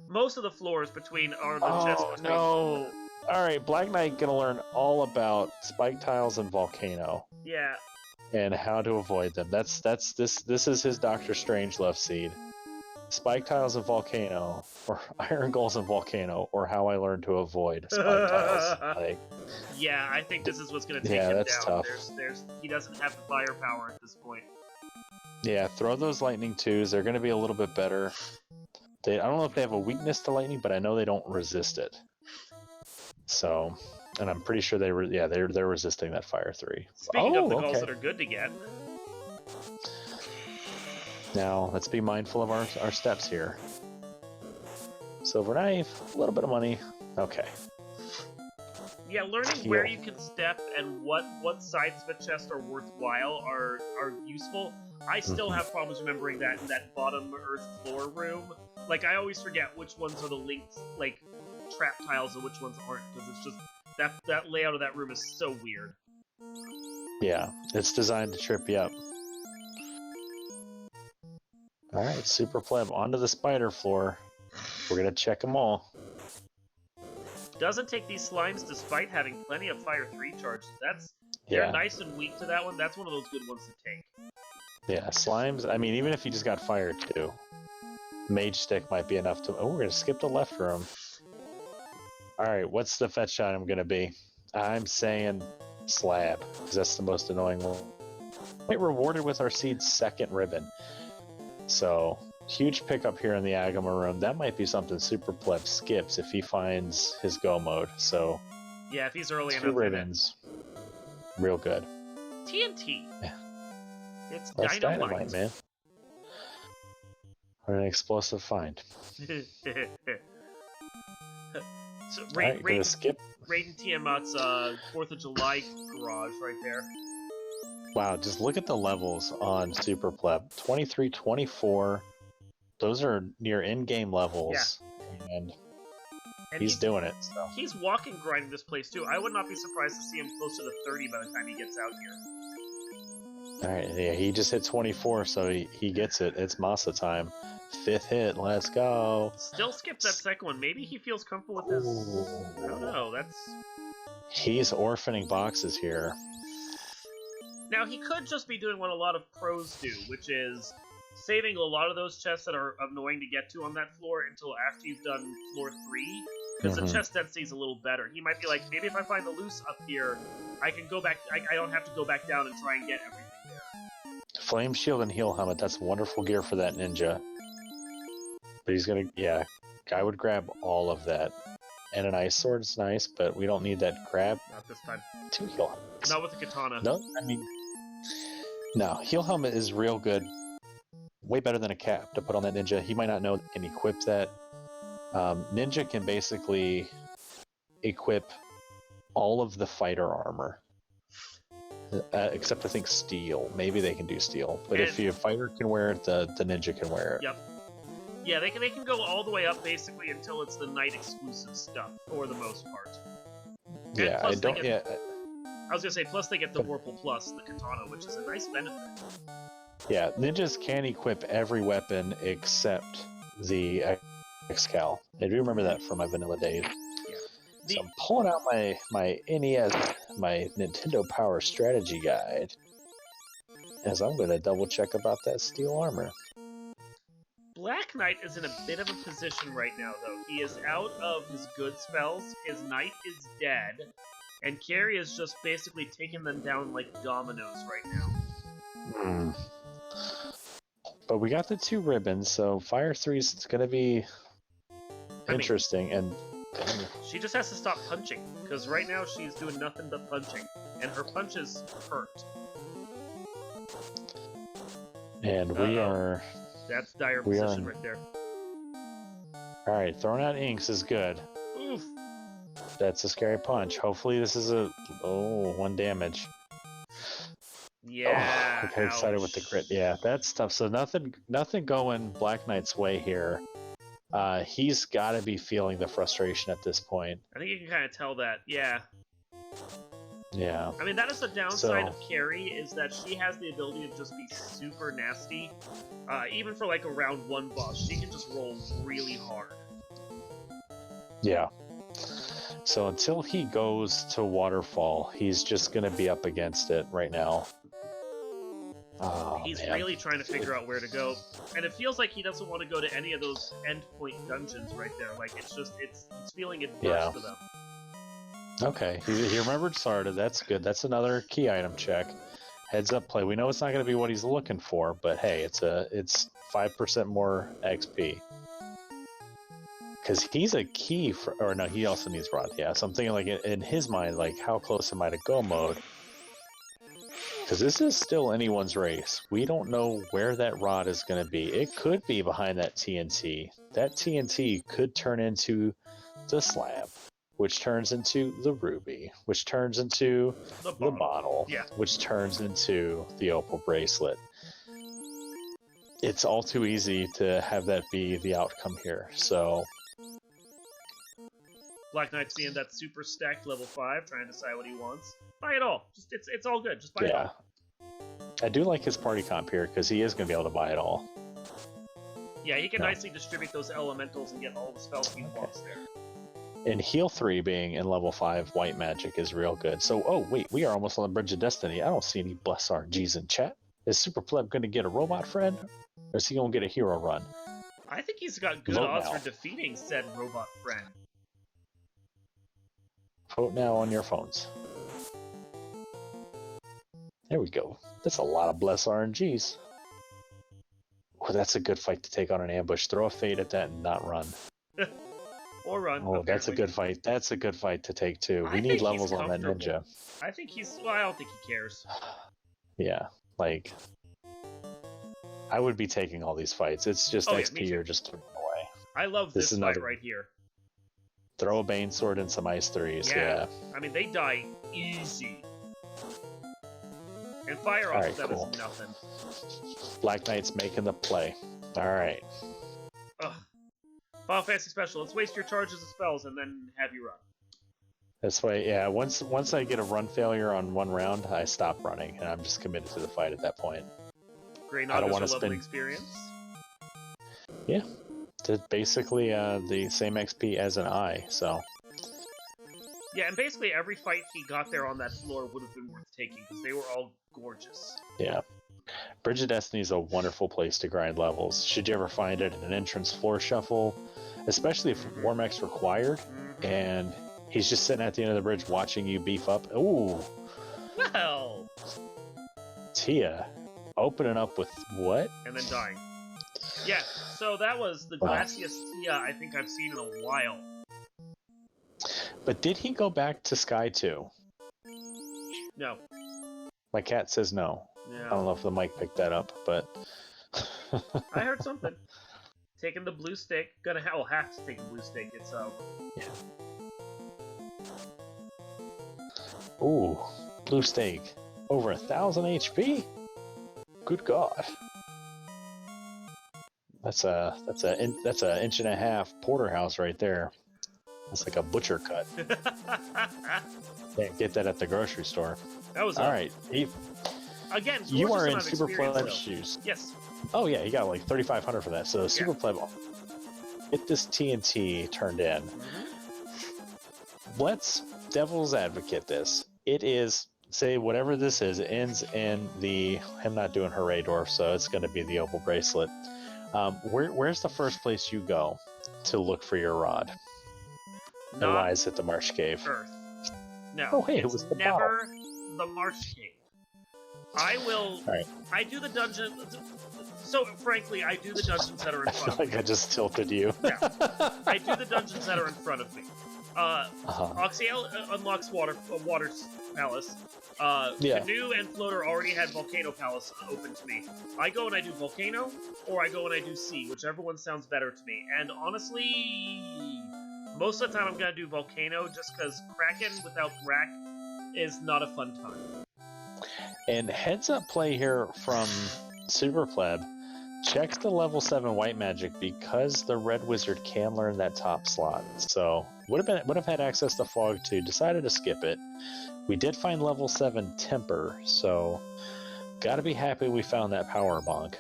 Most of the floors between are the chests. Oh no! All right, Black Knight gonna learn all about spike tiles and volcano. Yeah. And how to avoid them. This is his Doctor Strangelove seed. Spike tiles and volcano, or iron goals and volcano, or how I learned to avoid spike tiles. Yeah, I think this is what's going to take him down. That's tough. He doesn't have the firepower at this point. Yeah, throw those lightning twos. They're going to be a little bit better. I don't know if they have a weakness to lightning, but I know they don't resist it. So, and I'm pretty sure they're resisting that fire 3. Speaking of the goals that are good to get. Now, let's be mindful of our steps here. Silver knife, a little bit of money. Okay. Yeah, learning where you can step and what sides of a chest are worthwhile are useful. I still have problems remembering that in that bottom earth floor room. Like, I always forget which ones are the linked, like, trap tiles and which ones aren't, because it's just, that layout of that room is so weird. Yeah, it's designed to trip you up. Alright, Super Pleb, onto the spider floor. We're gonna check them all. Doesn't take these slimes despite having plenty of Fire 3 charges. They're nice and weak to that one. That's one of those good ones to take. Yeah, slimes, I mean, even if you just got Fire 2, Mage Stick might be enough to... Oh, we're gonna skip the left room. Alright, what's the fetch item gonna be? I'm saying Slab, because that's the most annoying one. Get rewarded with our seed's second ribbon. So, huge pickup here in the Agama room. That might be something Super Pleb skips if he finds his go mode. So, yeah, if he's early enough. 2 ribbons. Real good. TNT. Yeah. It's That's dynamite, man. What an explosive find. So, Raiden Tiamat's 4th of July garage right there. Wow, just look at the levels on Super Pleb. 23, 24. Those are near in-game levels. Yeah. And he's doing it. So. He's walking grinding this place, too. I would not be surprised to see him closer to 30 by the time he gets out here. Alright, yeah, he just hit 24, so he gets it. It's Masa time. 5th hit, let's go. Still skipped that second one. Maybe he feels comfortable with his... I don't know, He's orphaning boxes here. Now, he could just be doing what a lot of pros do, which is saving a lot of those chests that are annoying to get to on that floor until after you've done floor 3, because the chest density is a little better. He might be like, maybe if I find the loose up here, I can go back, I don't have to go back down and try and get everything. there. Flame Shield and Heal Helmet, that's wonderful gear for that ninja. But he's gonna, yeah, I would grab all of that. And an Ice Sword's nice, but we don't need that grab. Not this time. 2 Heal Helmets. Not with the katana. No, I mean, no, Heal Helmet is real good. Way better than a cap to put on that ninja. He might not know and equip that. Ninja can basically equip all of the fighter armor. Except I think steel. Maybe they can do steel. But if your fighter can wear it, the ninja can wear it. Yep. Yeah, they can go all the way up basically until it's the night exclusive stuff for the most part. And Yeah, I don't. I was gonna say, plus they get the Vorpal Plus, the katana, which is a nice benefit. Yeah, ninjas can equip every weapon except the Excal. I do remember that from my vanilla days. Yeah. So I'm pulling out my NES, my Nintendo Power Strategy Guide, as I'm going to double check about that steel armor. Black Knight is in a bit of a position right now, though. He is out of his good spells, his knight is dead, and Carrie is just basically taking them down like dominoes right now. But we got the 2 ribbons, so Fire 3 is going to be interesting. And she just has to stop punching, because right now she's doing nothing but punching, and her punches hurt. And we are... That's dire position right there. Alright, throwing out inks is good. Oof. That's a scary punch. Hopefully this is a... Oh, 1 damage. Yeah. Oh, okay, excited with the crit. Yeah, that's tough. So nothing going Black Knight's way here. He's got to be feeling the frustration at this point. I think you can kind of tell that. Yeah. Yeah. I mean, that is the downside of Carrie, is that she has the ability to just be super nasty. Even for like a round 1 boss, she can just roll really hard. Yeah. So until he goes to Waterfall, he's just going to be up against it right now. Oh, he's man. really trying to figure out where to go, and it feels like he doesn't want to go to any of those endpoint dungeons right there. Like, it's feeling adverse to them. Okay, he remembered Sarda. That's good. That's another key item check. Heads up play. We know it's not going to be what he's looking for, but hey, it's 5% more XP. Because he's a key for, or no, he also needs rod. Yeah, so I'm thinking like in his mind, like how close am I to go mode? Because this is still anyone's race. We don't know where that rod is going to be. It could be behind that TNT. That TNT could turn into the slab, which turns into the ruby, which turns into the bottle, which turns into the opal bracelet. It's all too easy to have that be the outcome here. So Black Knight's seeing that super stacked level 5, trying to decide what he wants. Buy it all. Just it's all good. Just buy it all. I do like his party comp here because he is going to be able to buy it all. Yeah, he can nicely distribute those elementals and get all the spells he wants there. And Heal 3 being in level 5 white magic is real good. So, oh wait, we are almost on the Bridge of Destiny. I don't see any bless RGs in chat. Is SuperPleb going to get a robot friend? Or is he going to get a hero run? I think he's got good odds for defeating said robot friend. Vote now on your phones. There we go. That's a lot of bless RNGs. Oh, that's a good fight to take on an ambush. Throw a fade at that and not run. Or run. Oh, that's a good fight. That's a good fight to take too. We need levels on that ninja. I think well, I don't think he cares. Yeah, like I would be taking all these fights. It's just XP you're just throwing away. I love this fight right here. Throw a Bane Sword and some Ice 3s, yeah. I mean, they die easy. And fire off of them is nothing. Black Knight's making the play. Alright. Ugh. Final Fantasy Special, let's waste your charges of spells and then have you run. This way, yeah, once I get a run failure on 1 round, I stop running, and I'm just committed to the fight at that point. I don't want to spend experience. Yeah. It's basically the same XP as an eye, so... Yeah, and basically every fight he got there on that floor would have been worth taking, because they were all gorgeous. Yeah. Bridge of Destiny is a wonderful place to grind levels. Should you ever find it in an entrance floor shuffle, especially if Warmech's required, and he's just sitting at the end of the bridge watching you beef up. Ooh! Well! Tia opening up with what? And then dying. Yeah, so that was the Wow. glassiest Tia I think I've seen in a while. But did he go back to Sky too? No. My cat says no. No. I don't know if the mic picked that up, but I heard something. Taking the blue stick. Gonna have to take the blue stick. It's yeah. Ooh, blue steak. Over 1,000 HP? Good God. That's a inch and a half porterhouse right there. That's like a butcher cut. Can't get that at the grocery store. That was all right. Again, you are in SuperPleb shoes. Yes. Oh yeah, you got like 3,500 for that. So SuperPleb, get this TNT turned in. Let's devil's advocate this. It is, say whatever this is, it ends in him not doing Hooray Dwarf, so it's going to be the opal bracelet. Where's the first place you go to look for your rod? And why is it the Marsh Cave? Earth. No. Oh hey, it was the never the Marsh Cave. I will. All right. I do the dungeon. So frankly, I do the dungeons that are in front of me. Like I just tilted you. Yeah. I do the dungeons that are in front of me. Oxyale unlocks Water Palace. Canoe and Floater already had Volcano Palace open to me. I go and I do Volcano, or I go and I do Sea, whichever one sounds better to me. And honestly, most of the time I'm gonna do Volcano just because Kraken without Rack is not a fun time. And heads up play here from SuperPleb. Check the level 7 white magic because the red wizard can learn that top slot. So would have had access to fog too. Decided to skip it. We did find level 7 temper, so gotta be happy we found that power bonk.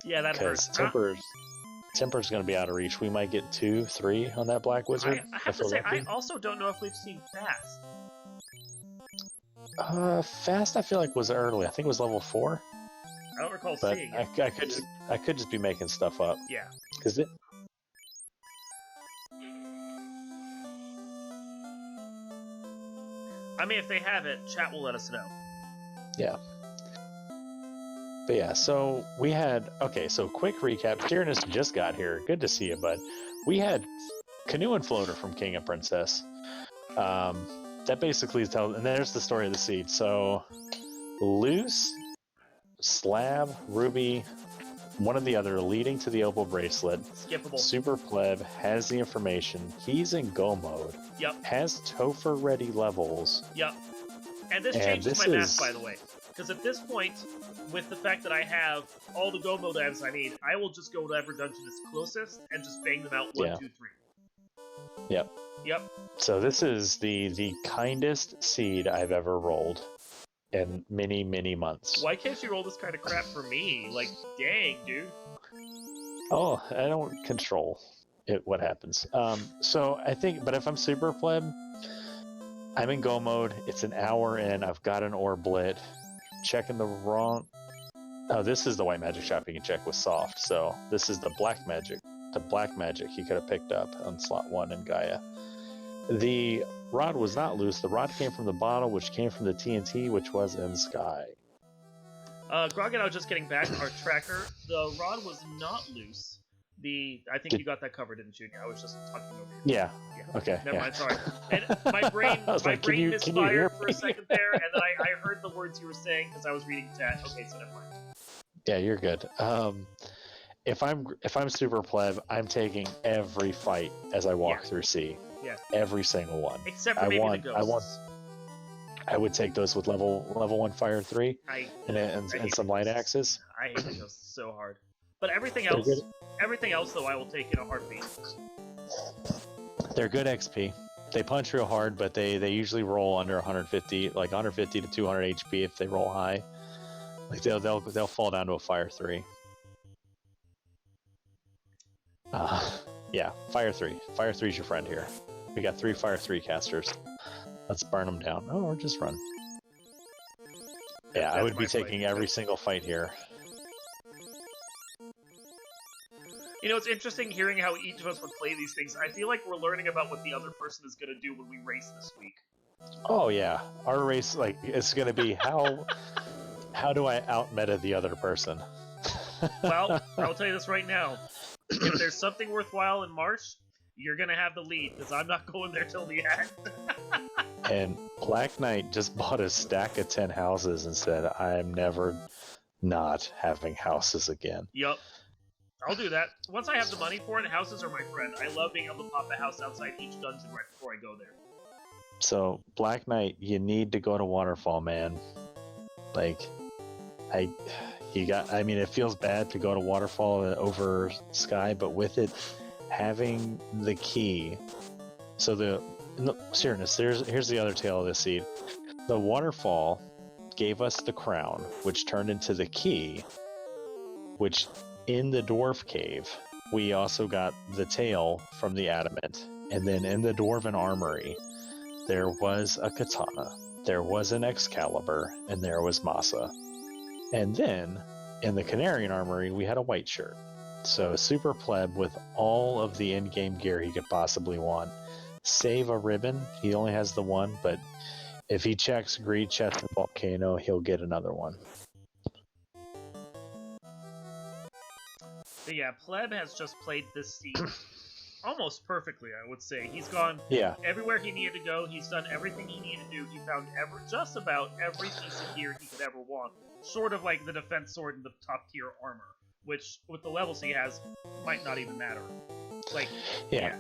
Yeah, that hurts. Temper's gonna be out of reach. We might get 2, 3 on that black wizard. I have to say, I also don't know if we've seen Fast. Fast I feel like was early. I think it was level 4. I don't recall seeing it. I could just be making stuff up. Yeah. Cause it. I mean, if they have it, chat will let us know. Yeah. But yeah, so we had so quick recap. Tyrannus just got here. Good to see you, bud. We had Canoe and Floater from King and Princess. That basically tells, and there's the story of the seed. So, Loose, Slab, Ruby, one or the other, leading to the opal bracelet. Skippable. SuperPleb has the information. He's in go mode. Yep. Has Topher ready levels. Yep. And this changes my math, by the way. Because at this point, with the fact that I have all the go mode items I need, I will just go to whatever dungeon is closest and just bang them out 1, 2, 3. Yep. Yep. So this is the kindest seed I've ever rolled in many, many months. Why can't you roll this kind of crap for me? Like, dang, dude. Oh, I don't control what happens. So I think, but if I'm SuperPleb, I'm in go mode. It's an hour in. I've got an orblet. Checking the wrong. Oh, this is the white magic shop you can check with soft. So this is the black magic. The black magic he could have picked up on slot 1 in Gaia. The rod was not loose. The rod came from the bottle, which came from the TNT, which was in Sky. Grog and I was just getting back our tracker. The rod was not loose. I think you got that covered, didn't you? I was just talking over you. Yeah. Okay. Never mind. Sorry. And my brain misfired for a second there, and then I heard the words you were saying because I was reading chat. Okay, so never mind. Yeah, you're good. If I'm SuperPleb, I'm taking every fight as I walk through C. Yeah. Every single one. Except for maybe the ghosts. I would take those with level 1 fire 3 and some light axes. I hate the ghosts so hard. But everything else though, I will take in a heartbeat. They're good XP. They punch real hard, but they usually roll under 150, like 150 to 200 HP if they roll high. Like they'll fall down to a fire 3. Yeah, fire 3. Fire 3's your friend here. We got 3 fire 3 casters. Let's burn them down. Oh, or just run. Yeah, I would be taking every single fight here. You know, it's interesting hearing how each of us would play these things. I feel like we're learning about what the other person is going to do when we race this week. Oh yeah, our race, like, it's gonna be how do I out meta the other person? Well, I will tell you this right now. If there's something worthwhile in Marsh, you're gonna have the lead, because I'm not going there till the end. And Black Knight just bought a stack of 10 houses and said, I'm never not having houses again. Yup. I'll do that. Once I have the money for it, houses are my friend. I love being able to pop a house outside each dungeon right before I go there. So, Black Knight, you need to go to Waterfall, man. Like, I mean, it feels bad to go to Waterfall over Sky, but with it having the key. So seriousness, here's the other tale of this seed. The Waterfall gave us the crown, which turned into the key, which in the Dwarf Cave, we also got the tail from the Adamant. And then in the Dwarven Armory, there was a katana, there was an Excalibur, and there was Masa. And then in the Canarian Armory, we had a white shirt. So Super Pleb with all of the in-game gear he could possibly want. Save a ribbon, he only has the one, but if he checks Greed, Chest, and Volcano, he'll get another one. But yeah, Pleb has just played this scene almost perfectly, I would say. He's gone everywhere he needed to go. He's done everything he needed to do. He found just about every piece of gear he could ever want, short of like the defense sword and the top tier armor, which with the levels he has might not even matter. Like, yeah.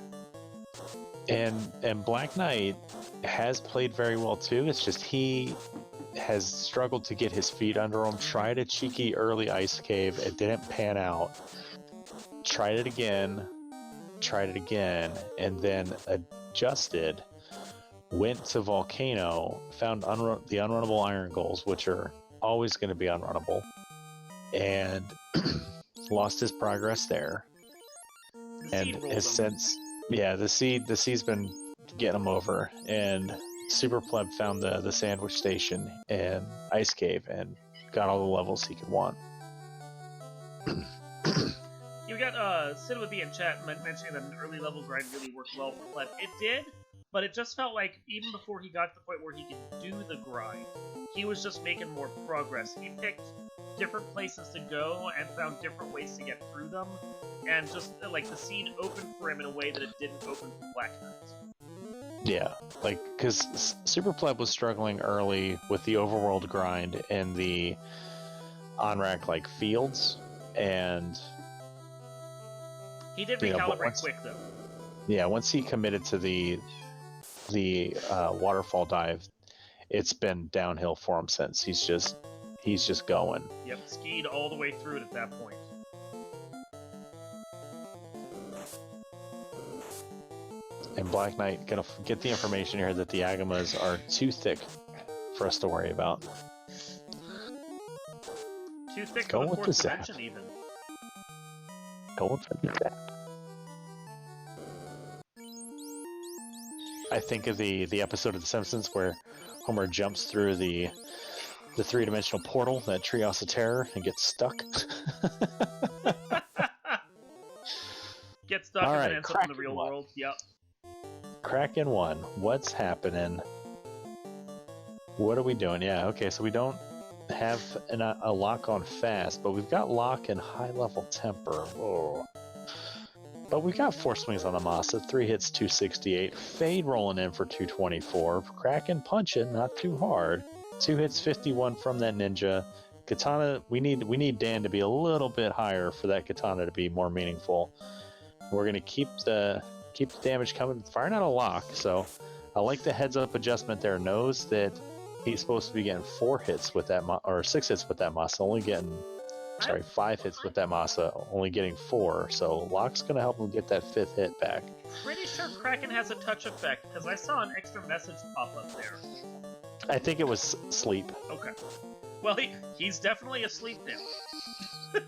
And Black Knight has played very well too. It's just he has struggled to get his feet under him. Tried a cheeky early ice cave, it didn't pan out. Tried it again, and then adjusted. Went to Volcano, found the unrunnable iron goals, which are always going to be unrunnable, and lost his progress there. And has since, the seed's been getting him over. And Super Pleb found the sandwich station and ice cave and got all the levels he could want. You got Cinema in chat mentioning that an early level grind really worked well for Pleb. It did, but it just felt like even before he got to the point where he could do the grind, he was just making more progress. He picked different places to go and found different ways to get through them, and just like the scene opened for him in a way that it didn't open for Black Knight. Yeah, like, because Super Pleb was struggling early with the overworld grind and the on-rack like fields, and he did recalibrate quick though. Yeah, once he committed to the waterfall dive, it's been downhill for him since. He's just going. Yep, skied all the way through it at that point. And Black Knight gonna get the information here that the Agamas are too thick for us to worry about. Too thick for the fourth dimension, even. Going for that. I think of the episode of The Simpsons where Homer jumps through the three-dimensional portal, that Treehouse of Terror, and gets stuck. Gets stuck and then ends up in the real world. Yep. Kraken 1. What's happening? What are we doing? Yeah, okay, so we don't have a lock on fast, but we've got lock and high-level temper. Whoa. But we got 4 swings on the Masa, 3 hits, 268. Fade rolling in for 224. Kraken punching, not too hard. 2 hits, 51 from that ninja. Katana, we need Dan to be a little bit higher for that katana to be more meaningful. We're gonna keep the damage coming, firing out a lock. So I like the heads-up adjustment there. Knows that he's supposed to be getting 4 hits with that, or 6 hits with that Masa, only getting 5 hits with that Masa, only getting 4. So lock's gonna help him get that 5th hit back. Pretty sure Kraken has a touch effect because I saw an extra message pop up there. I think it was sleep. Okay. Well, he's definitely asleep now.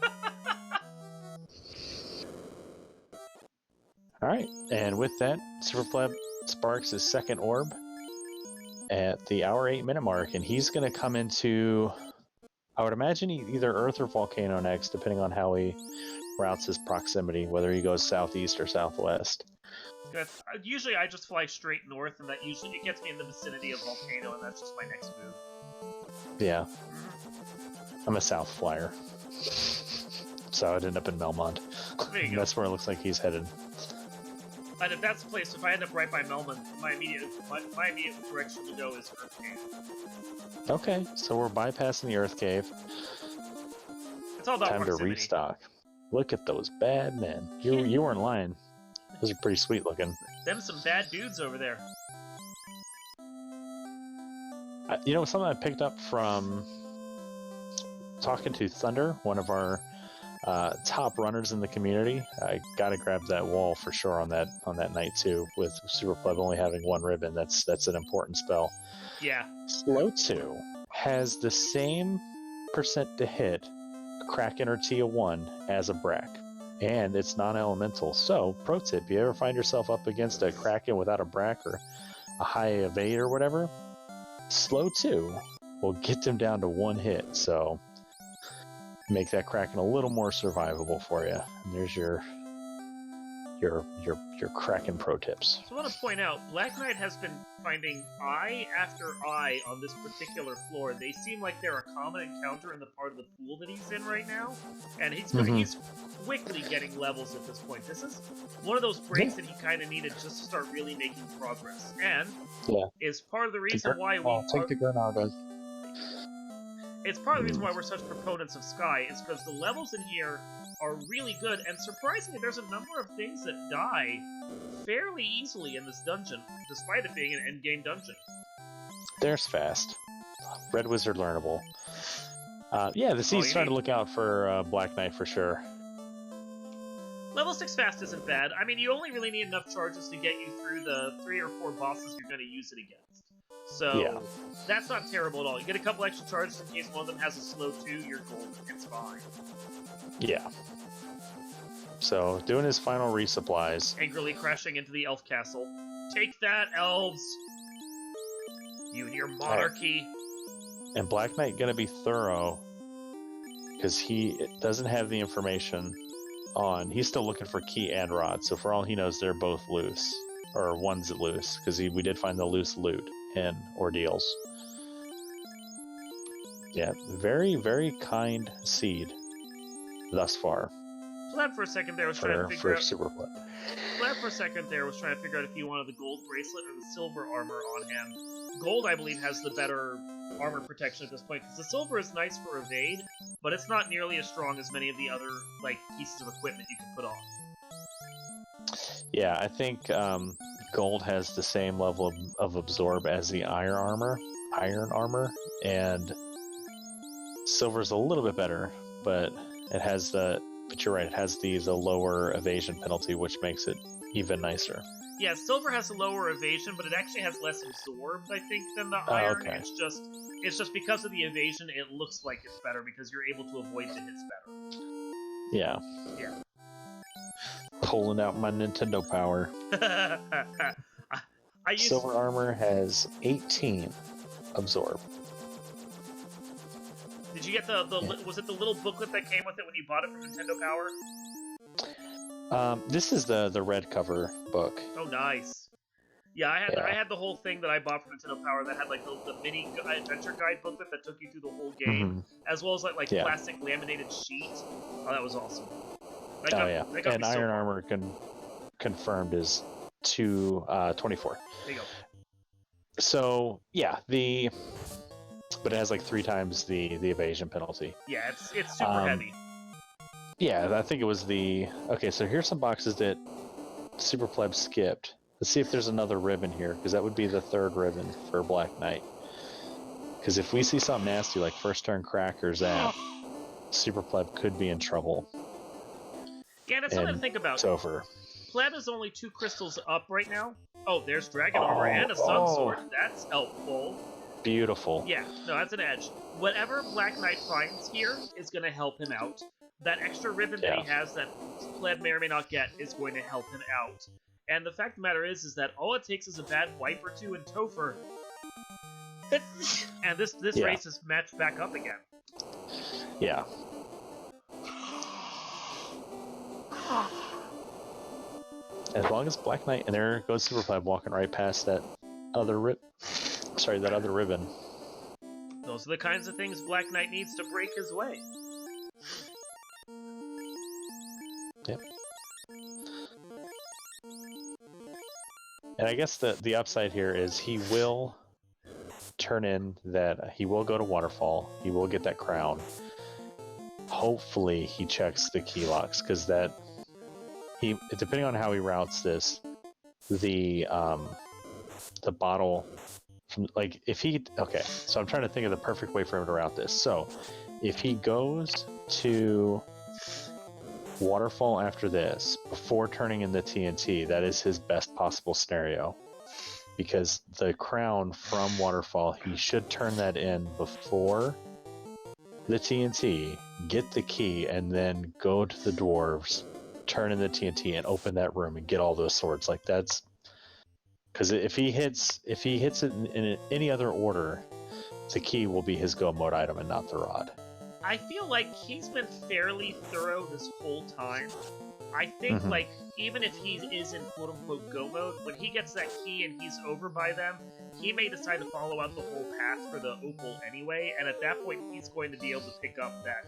Alright, and with that, Super Pleb sparks his second orb at the hour 8 minute mark, and he's going to come into, I would imagine, either Earth or Volcano next, depending on how he routes his proximity, whether he goes southeast or southwest. Usually I just fly straight north, and that usually it gets me in the vicinity of Volcano, and that's just my next move. Yeah. I'm a south flyer. So I'd end up in Melmond. There you go. That's where it looks like he's headed. And if that's the place, if I end up right by Melmond, my immediate direction to go is Earth Cave. Okay, so we're bypassing the Earth Cave. It's all about Time proximity. to restock. Look at those bad men. You weren't lying. Those are pretty sweet looking. Them some bad dudes over there. You know, something I picked up from talking to Thunder, one of our top runners in the community. I gotta grab that wall for sure on that night too. With Super Pleb only having one ribbon, that's an important spell. Yeah. Slow 2 has the same percent to hit a Kraken or Tia 1 as a Brack, and it's non-elemental. So, pro tip: if you ever find yourself up against a Kraken without a Brack or a high evade or whatever, Slow 2 will get them down to 1 hit. So make that Kraken a little more survivable for you. And there's your Kraken pro tips. So I want to point out, Black Knight has been finding eye after eye on this particular floor. They seem like they're a common encounter in the part of the pool that he's in right now, and he's quickly getting levels at this point. This is one of those breaks that he kind of needed just to start really making progress, and is part of the reason why take the Granada. It's part of the reason why we're such proponents of Sky, is because the levels in here are really good, and surprisingly, there's a number of things that die fairly easily in this dungeon, despite it being an endgame dungeon. There's fast. Red Wizard learnable. Yeah, the Sea's trying to look out for Black Knight for sure. Level 6 fast isn't bad. I mean, you only really need enough charges to get you through the 3 or 4 bosses you're going to use it against. So, that's not terrible at all. You get a couple extra charges in case one of them has a slow 2, you're golden. It's fine. Yeah. So, doing his final resupplies. Angrily crashing into the elf castle. Take that, elves! You and your monarchy! And Black Knight gonna be thorough, because he doesn't have the information on... He's still looking for Key and Rod, so for all he knows, they're both loose. Or one's loose, because we did find the loose loot in Ordeals. Yeah, very, very kind seed thus far. Pleb for a second there was trying to figure out... Super Pleb. Pleb for a second there was trying to figure out if you wanted the gold bracelet or the silver armor on hand. Gold, I believe, has the better armor protection at this point, because the silver is nice for evade, but it's not nearly as strong as many of the other pieces of equipment you can put on. Yeah, I think gold has the same level of absorb as the iron armor, and silver's a little bit better, but it has but you're right, it has the lower evasion penalty, which makes it even nicer. Yeah, silver has a lower evasion, but it actually has less absorbed, I think, than the iron. Okay. It's just because of the evasion, it looks like it's better because you're able to avoid the hits better. Yeah. Yeah. Pulling out my Nintendo power. Silver armor has 18 absorb. Did you get was it the little booklet that came with it when you bought it from Nintendo Power? This is the red cover book. Oh, nice. Yeah, I had the whole thing that I bought from Nintendo Power that had the mini adventure guide booklet that took you through the whole game, as well as plastic laminated sheet. Oh, that was awesome. And iron armor confirmed is 224. There you go. So yeah, but it has 3 times the evasion penalty. Yeah, it's super heavy. Yeah, I think it was okay, so here's some boxes that Super Pleb skipped. Let's see if there's another ribbon here, because that would be the 3rd ribbon for Black Knight. Because if we see something nasty like first turn crackers, Super Pleb could be in trouble. Yeah, that's something to think about. It's over. Pleb is only 2 crystals up right now. Oh, there's dragon armor and a sun sword. That's helpful. Beautiful. Yeah, no, that's an edge. Whatever Black Knight finds here is going to help him out. That extra ribbon that he has that Pleb may or may not get is going to help him out. And the fact of the matter is that all it takes is a bad wipe or 2 in Topher. And this race is matched back up again. Yeah. As long as Black Knight, and there goes Superpleb walking right past that other that other ribbon. Those are the kinds of things Black Knight needs to break his way. Yep. And I guess the upside here is he will turn in that he will go to Waterfall. He will get that crown. Hopefully he checks the key locks, because that depending on how he routes this, the bottle from, like, if he so I'm trying to think of the perfect way for him to route this. So if he goes to Waterfall after this before turning in the TNT, that is his best possible scenario, because the crown from Waterfall, he should turn that in before the TNT, get the key, and then go to the dwarves, turn in the TNT, and open that room and get all those swords. Like, that's because if he hits it in any other order, the key will be his go mode item and not the rod. I feel like he's been fairly thorough this whole time. I think, like, even if he is in quote-unquote go mode, when he gets that key and he's over by them, he may decide to follow out the whole path for the opal anyway, and at that point, he's going to be able to pick up that,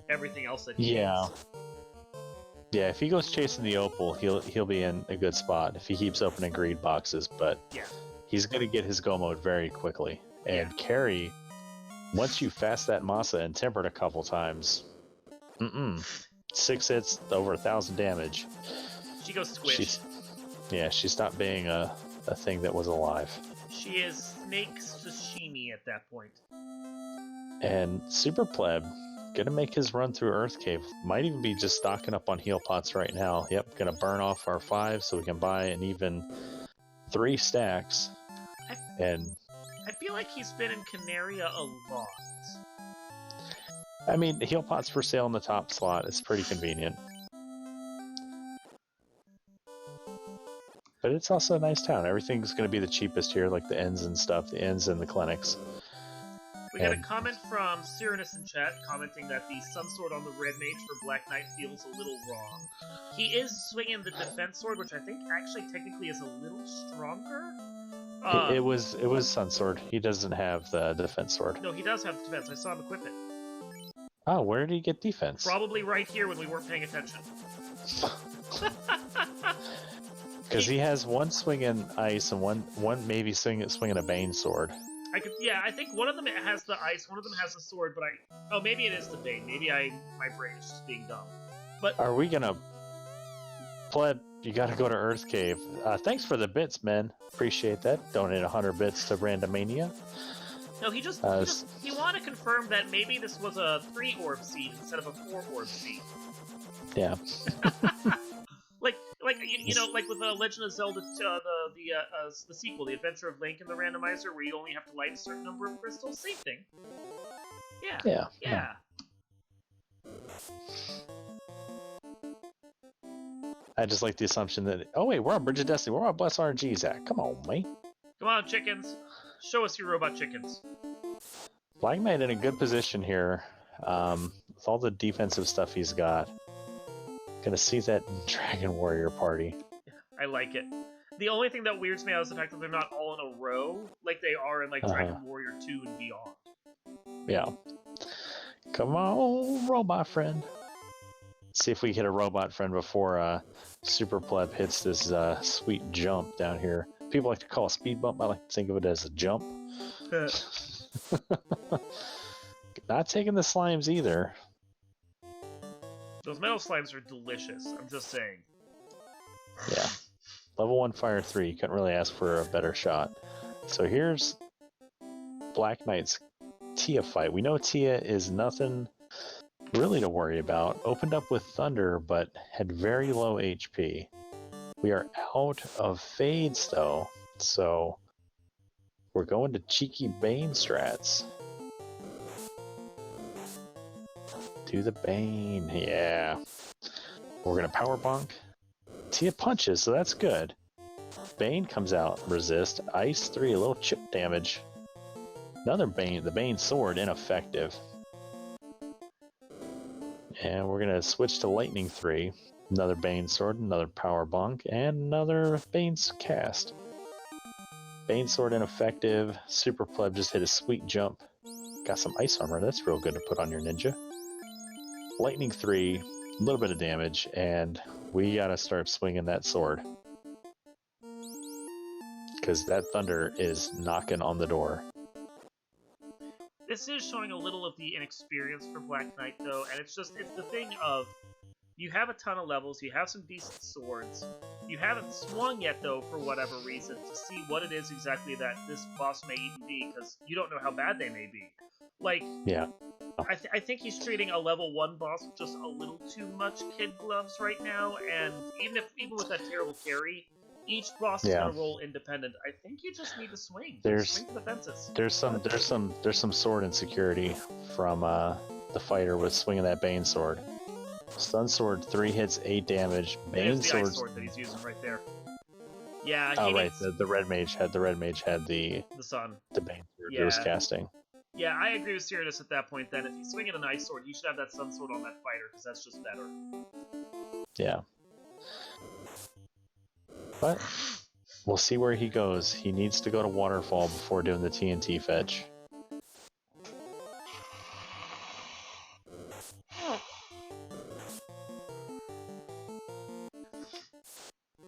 everything else that he needs. Yeah, if he goes chasing the opal, he'll be in a good spot if he keeps opening greed boxes, but he's going to get his go mode very quickly. And carry, once you fast that Masa and tempered a couple times, 6 hits, over 1,000 damage. She goes squish. She stopped being a thing that was alive. She is snake sashimi at that point. And Superpleb, gonna make his run through Earth Cave. Might even be just stocking up on heal pots right now. Yep, gonna burn off our 5 so we can buy an even 3 stacks. I feel like he's been in Canaria a lot. I mean, heal pots for sale in the top slot. It's pretty convenient. But it's also a nice town. Everything's going to be the cheapest here, like the inns and stuff, the inns and the clinics. We got a comment from Cyrenus in chat commenting that the Sun Sword on the Red Mage for Black Knight feels a little wrong. He is swinging the Defense Sword, which I think actually technically is a little stronger. It was Sun Sword. He doesn't have the Defense Sword. No, he does have defense. I saw him equip it. Oh, where did he get defense? Probably right here when we weren't paying attention. Because he has one swinging ice and one maybe swinging a Bane sword. I think one of them has the ice, one of them has the sword, but maybe it is the Bane. Maybe my brain is just being dumb. But are we gonna... Pleb, you gotta go to Earth Cave. Thanks for the bits, man. Appreciate that. Donate 100 bits to Randomania. No, he wanted to confirm that maybe this was a 3-orb seed instead of a 4-orb seed. Yeah. like with the Legend of Zelda, the sequel, The Adventure of Link in the Randomizer, where you only have to light a certain number of crystals. Same thing. Yeah. I just like the assumption that, oh wait, we're on Bridge of Destiny. Where are my Bless RNGs at? Come on, mate. Come on, chickens. Show us your robot chickens. Black Knight in a good position here, with all the defensive stuff he's got. Gonna see that Dragon Warrior party. I like it. The only thing that weirds me out is the fact that they're not all in a row, like they are in Dragon Warrior 2 and beyond. Yeah. Come on, robot friend. See if we hit a robot friend before Superpleb hits this sweet jump down here. People like to call a speed bump. I like to think of it as a jump. Not taking the slimes either. Those metal slimes are delicious. I'm just saying. Yeah. Level 1 Fire 3. You couldn't really ask for a better shot. So here's Black Knight's Tia fight. We know Tia is nothing really to worry about. Opened up with Thunder, but had very low HP. We are out of fades, though, so we're going to cheeky Bane strats. Do the Bane, yeah. We're going to Power Bonk. Tia punches, so that's good. Bane comes out, resist. Ice 3, a little chip damage. Another Bane, the Bane sword, ineffective. And we're going to switch to Lightning 3. Another Bane Sword, another Power Bonk, and another Bane's Cast. Bane Sword ineffective. Super Pleb just hit a sweet jump. Got some Ice Armor. That's real good to put on your ninja. Lightning 3, a little bit of damage, and we gotta start swinging that sword. Because that Thunder is knocking on the door. This is showing a little of the inexperience for Black Knight, though, and it's the thing of, you have a ton of levels, you have some decent swords, you haven't swung yet, though, for whatever reason, to see what it is exactly that this boss may even be, because you don't know how bad they may be. Like, yeah. I think he's treating a level 1 boss with just a little too much kid gloves right now, and even with that terrible carry, each boss is gonna roll independent. I think you just need to swing. Swing for the fences. There's some sword insecurity from the fighter with swinging that Bane Sword. Stun Sword, 3 hits, 8 damage. Bane Sword. Ice Sword that he's using right there. Yeah. Right. The red mage had the sun. The Bane Sword he was casting. Yeah, I agree with Cyrus at that point. Then, if he's swinging an Ice Sword, you should have that Sun Sword on that fighter because that's just better. Yeah. But we'll see where he goes. He needs to go to Waterfall before doing the TNT fetch.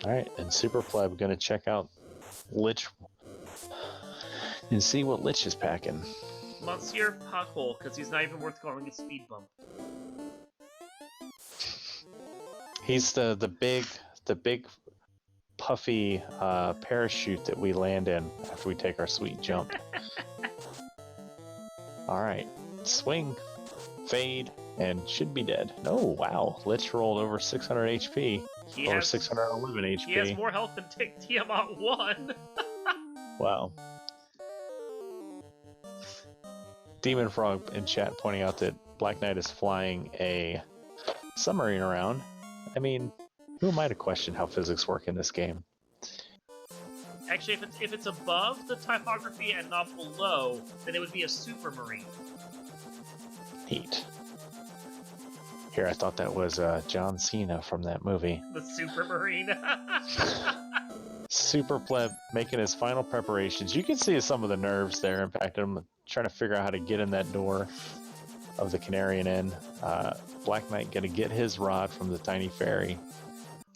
Alright, and Super Pleb gonna check out Lich and see what Lich is packing. Monsieur Pothole, because he's not even worth calling a speed bump. He's the big puffy parachute that we land in after we take our sweet jump. Alright, swing, fade, and should be dead. Oh, wow. Lich rolled over 600 HP. Over 611 HP. He has more health than Tiamat 1. Wow. Demon Frog in chat pointing out that Black Knight is flying a submarine around. I mean, who am I to question how physics work in this game? Actually, if it's above the typography and not below, then it would be a supermarine. Neat. Here, I thought that was John Cena from that movie. The Supermarine. Super Pleb making his final preparations. You can see some of the nerves there impacting him, trying to figure out how to get in that door of the Canarian Inn. Black Knight gonna get his rod from the tiny fairy.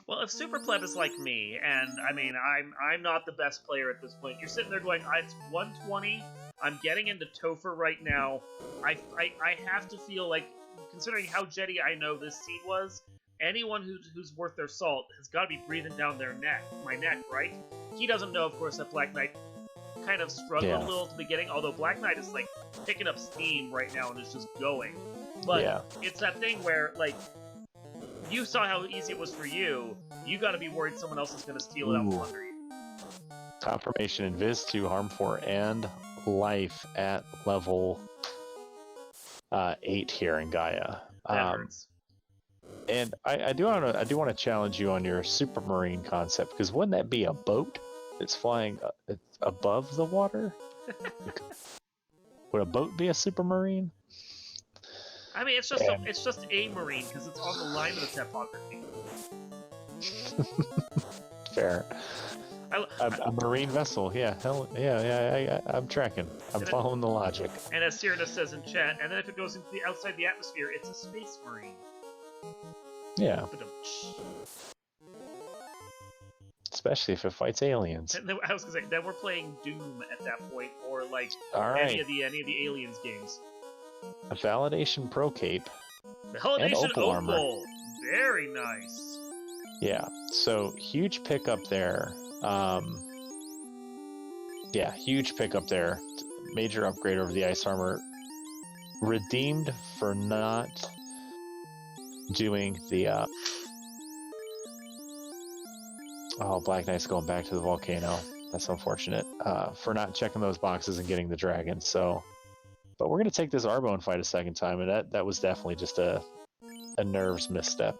Well, if Super Pleb is like me, and I mean, I'm not the best player at this point. You're sitting there going, it's 120. I'm getting into Topher right now. I have to feel like, considering how jetty I know this seed was, anyone who's worth their salt has got to be breathing down my neck, right? He doesn't know, of course, that Black Knight kind of struggled a little at the beginning, although Black Knight is, like, picking up steam right now and is just going. But it's that thing where, like, you saw how easy it was for you. You got to be worried someone else is going to steal it out from under you. Confirmation, Invis 2, Harm 4, and Life at level 8 here in Gaia. That hurts. And I do want to challenge you on your supermarine concept, because wouldn't that be a boat that's flying above the water? Would a boat be a supermarine? I mean, it's just a marine because it's on the line of the typography. Fair. A marine vessel, yeah, hell, yeah. I'm tracking. I'm following the logic. And as Cyrano says in chat, and then if it goes into the outside the atmosphere, it's a space marine. Yeah. Especially if it fights aliens. And then, I was gonna say, then we're playing Doom at that point, or like any of the Aliens games. A Validation Pro Cape. Validation and Opal Armor. Very nice. Yeah, so huge pickup there. Yeah, huge pickup there. Major upgrade over the Ice Armor. Redeemed for not doing the Black Knight's going back to the volcano. That's unfortunate. For not checking those boxes and getting the dragon. So, but we're gonna take this Arbone fight a second time, and that was definitely just a nerves misstep.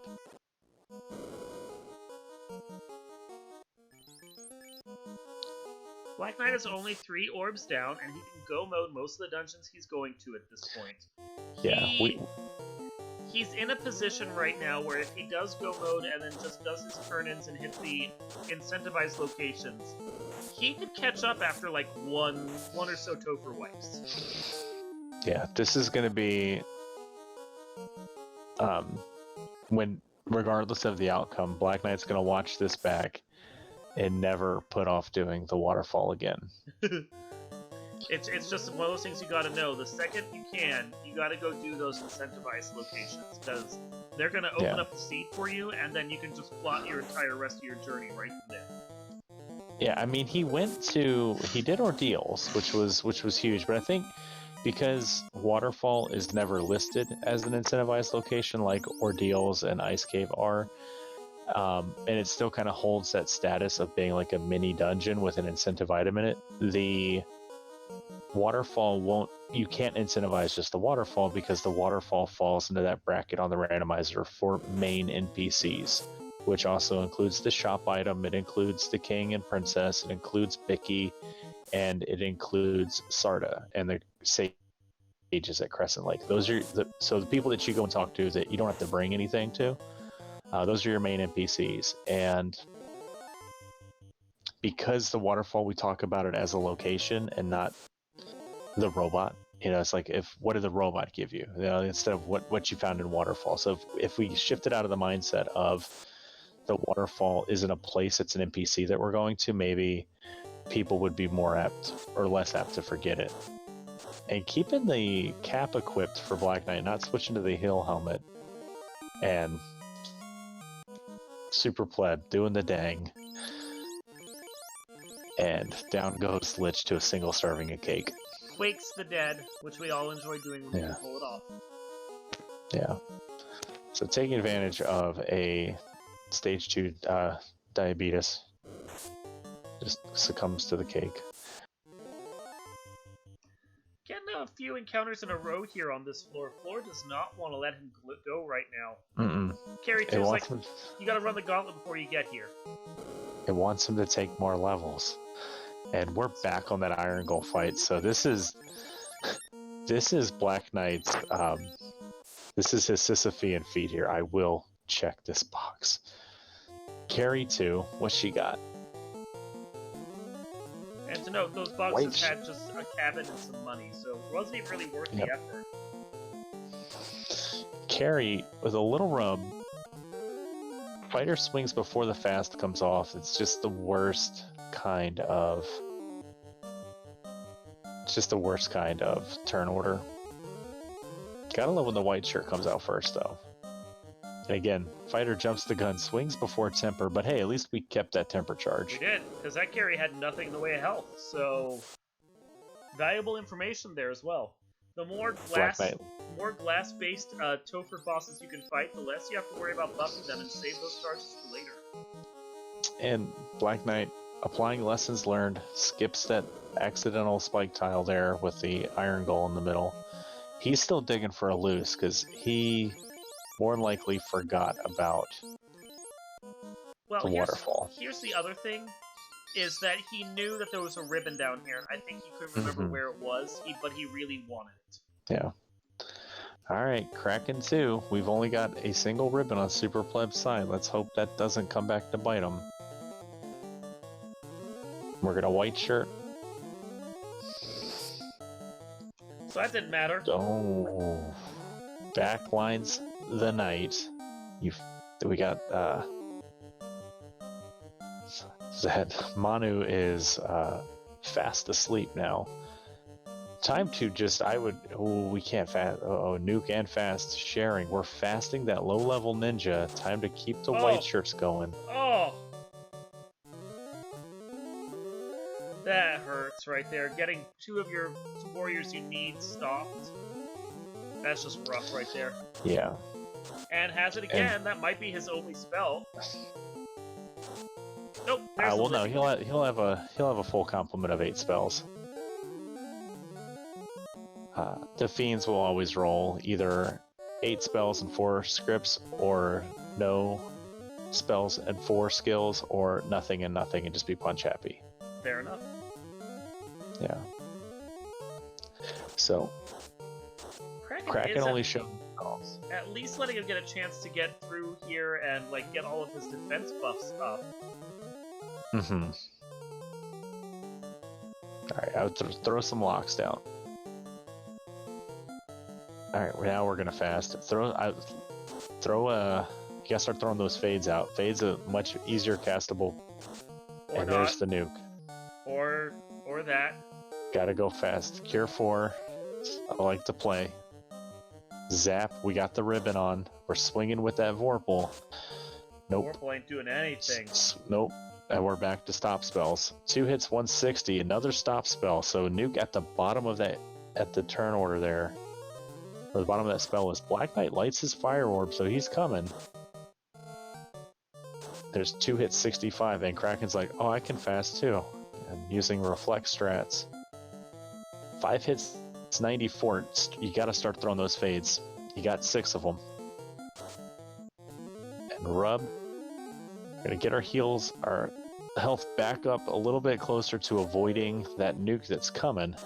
Black Knight has only 3 orbs down, and he can go mode most of the dungeons he's going to at this point. he's in a position right now where if he does go mode and then just does his turn-ins and hit the incentivized locations, he could catch up after like one or so Topher wipes. Yeah, this is going to be when, regardless of the outcome, Black Knight's going to watch this back and never put off doing the waterfall again. It's just one of those things you gotta know. The second you can, you gotta go do those incentivized locations, because they're gonna open up the seat for you, and then you can just plot your entire rest of your journey right from there. Yeah, I mean, he did ordeals, which was huge, but I think because waterfall is never listed as an incentivized location like ordeals and Ice Cave are, and it still kind of holds that status of being like a mini dungeon with an incentive item in it, the waterfall you can't incentivize just the waterfall, because the waterfall falls into that bracket on the randomizer for main NPCs, which also includes the shop item, it includes the king and princess, it includes Bicky, and it includes Sarda and the sages at Crescent Lake. Those are so the people that you go and talk to that you don't have to bring anything to, those are your main NPCs. And because the waterfall, we talk about it as a location and not the robot, it's like, what did the robot give you, instead of what you found in waterfall. So if we shifted out of the mindset of the waterfall isn't a place, it's an NPC that we're going to, maybe people would be more apt or less apt to forget it. And keeping the cap equipped for Black Knight, not switching to the hill helmet, and Super Pleb doing the dang, and down goes Lich to a single serving of cake. Quakes the Dead, which we all enjoy doing when we can pull it off. Yeah. So taking advantage of a stage 2 diabetes, just succumbs to the cake. Getting a few encounters in a row here on this floor. Floor does not want to let him go right now. Carry 2's like, you gotta run the gauntlet before you get here. It wants him to take more levels. And we're back on that Iron Goal fight, so this is Black Knight's, this is his Sisyphean feat here. I will check this box. Carry 2, what's she got? And to note, those boxes had just a cabin and some money, so it wasn't even really worth the effort. Carry, with a little rub, fighter swings before the fast comes off. It's just the worst kind of turn order. Gotta love when the white shirt comes out first, though. And again, fighter jumps the gun, swings before temper, but hey, at least we kept that temper charge. We did, because that carry had nothing in the way of health, so valuable information there as well. The more glass-based Topher bosses you can fight, the less you have to worry about buffing them and save those charges for later. And Black Knight, applying lessons learned, skips that accidental spike tile there with the iron goal in the middle. He's still digging for a loose, because he more than likely forgot about the waterfall. Here's the other thing, is that he knew that there was a ribbon down here. I think he couldn't remember where it was, but he really wanted it. Yeah. Alright, Kraken 2. We've only got a single ribbon on Super Pleb's side. Let's hope that doesn't come back to bite him. We're gonna white shirt. So that didn't matter. Oh. Backlines the night. We got Zed. Manu is fast asleep now. Time to just, we can't fast, nuke and fast sharing. We're fasting that low level ninja. Time to keep the white shirts going. Oh! That hurts right there. Getting 2 of your warriors you need stopped. That's just rough right there. Yeah. And has it again. That might be his only spell. Nope. Well, no, he'll have a full complement of 8 spells. The fiends will always roll either 8 spells and 4 scripts, or no spells and 4 skills, or nothing and nothing and just be punch happy. Fair enough. Yeah. So. Kraken Kraken is only showed calls. at least letting him get a chance to get through here and like get all of his defense buffs up. Mm-hmm. Alright, I would throw some locks down. Alright, now we're gonna fast. You gotta start throwing those fades out. Fades are much easier castable. Or and not. there's the nuke. Or that. Gotta go fast. Cure 4. I like to play. Zap, we got the ribbon on. We're swinging with that Vorpal. Nope. Vorpal ain't doing anything. Nope. And we're back to stop spells. 2 hits, 160. Another stop spell. So nuke at the bottom of that, at the turn order there. Or the bottom of that spell is Black Knight lights his fire orb, so he's coming. There's 2 hits, 65, and Kraken's like, oh, I can fast too. And using reflect strats. 5 hits, it's 94. You gotta start throwing those fades. You got 6 of them. And rub. We're gonna get our heals, our health back up a little bit closer to avoiding that nuke that's coming.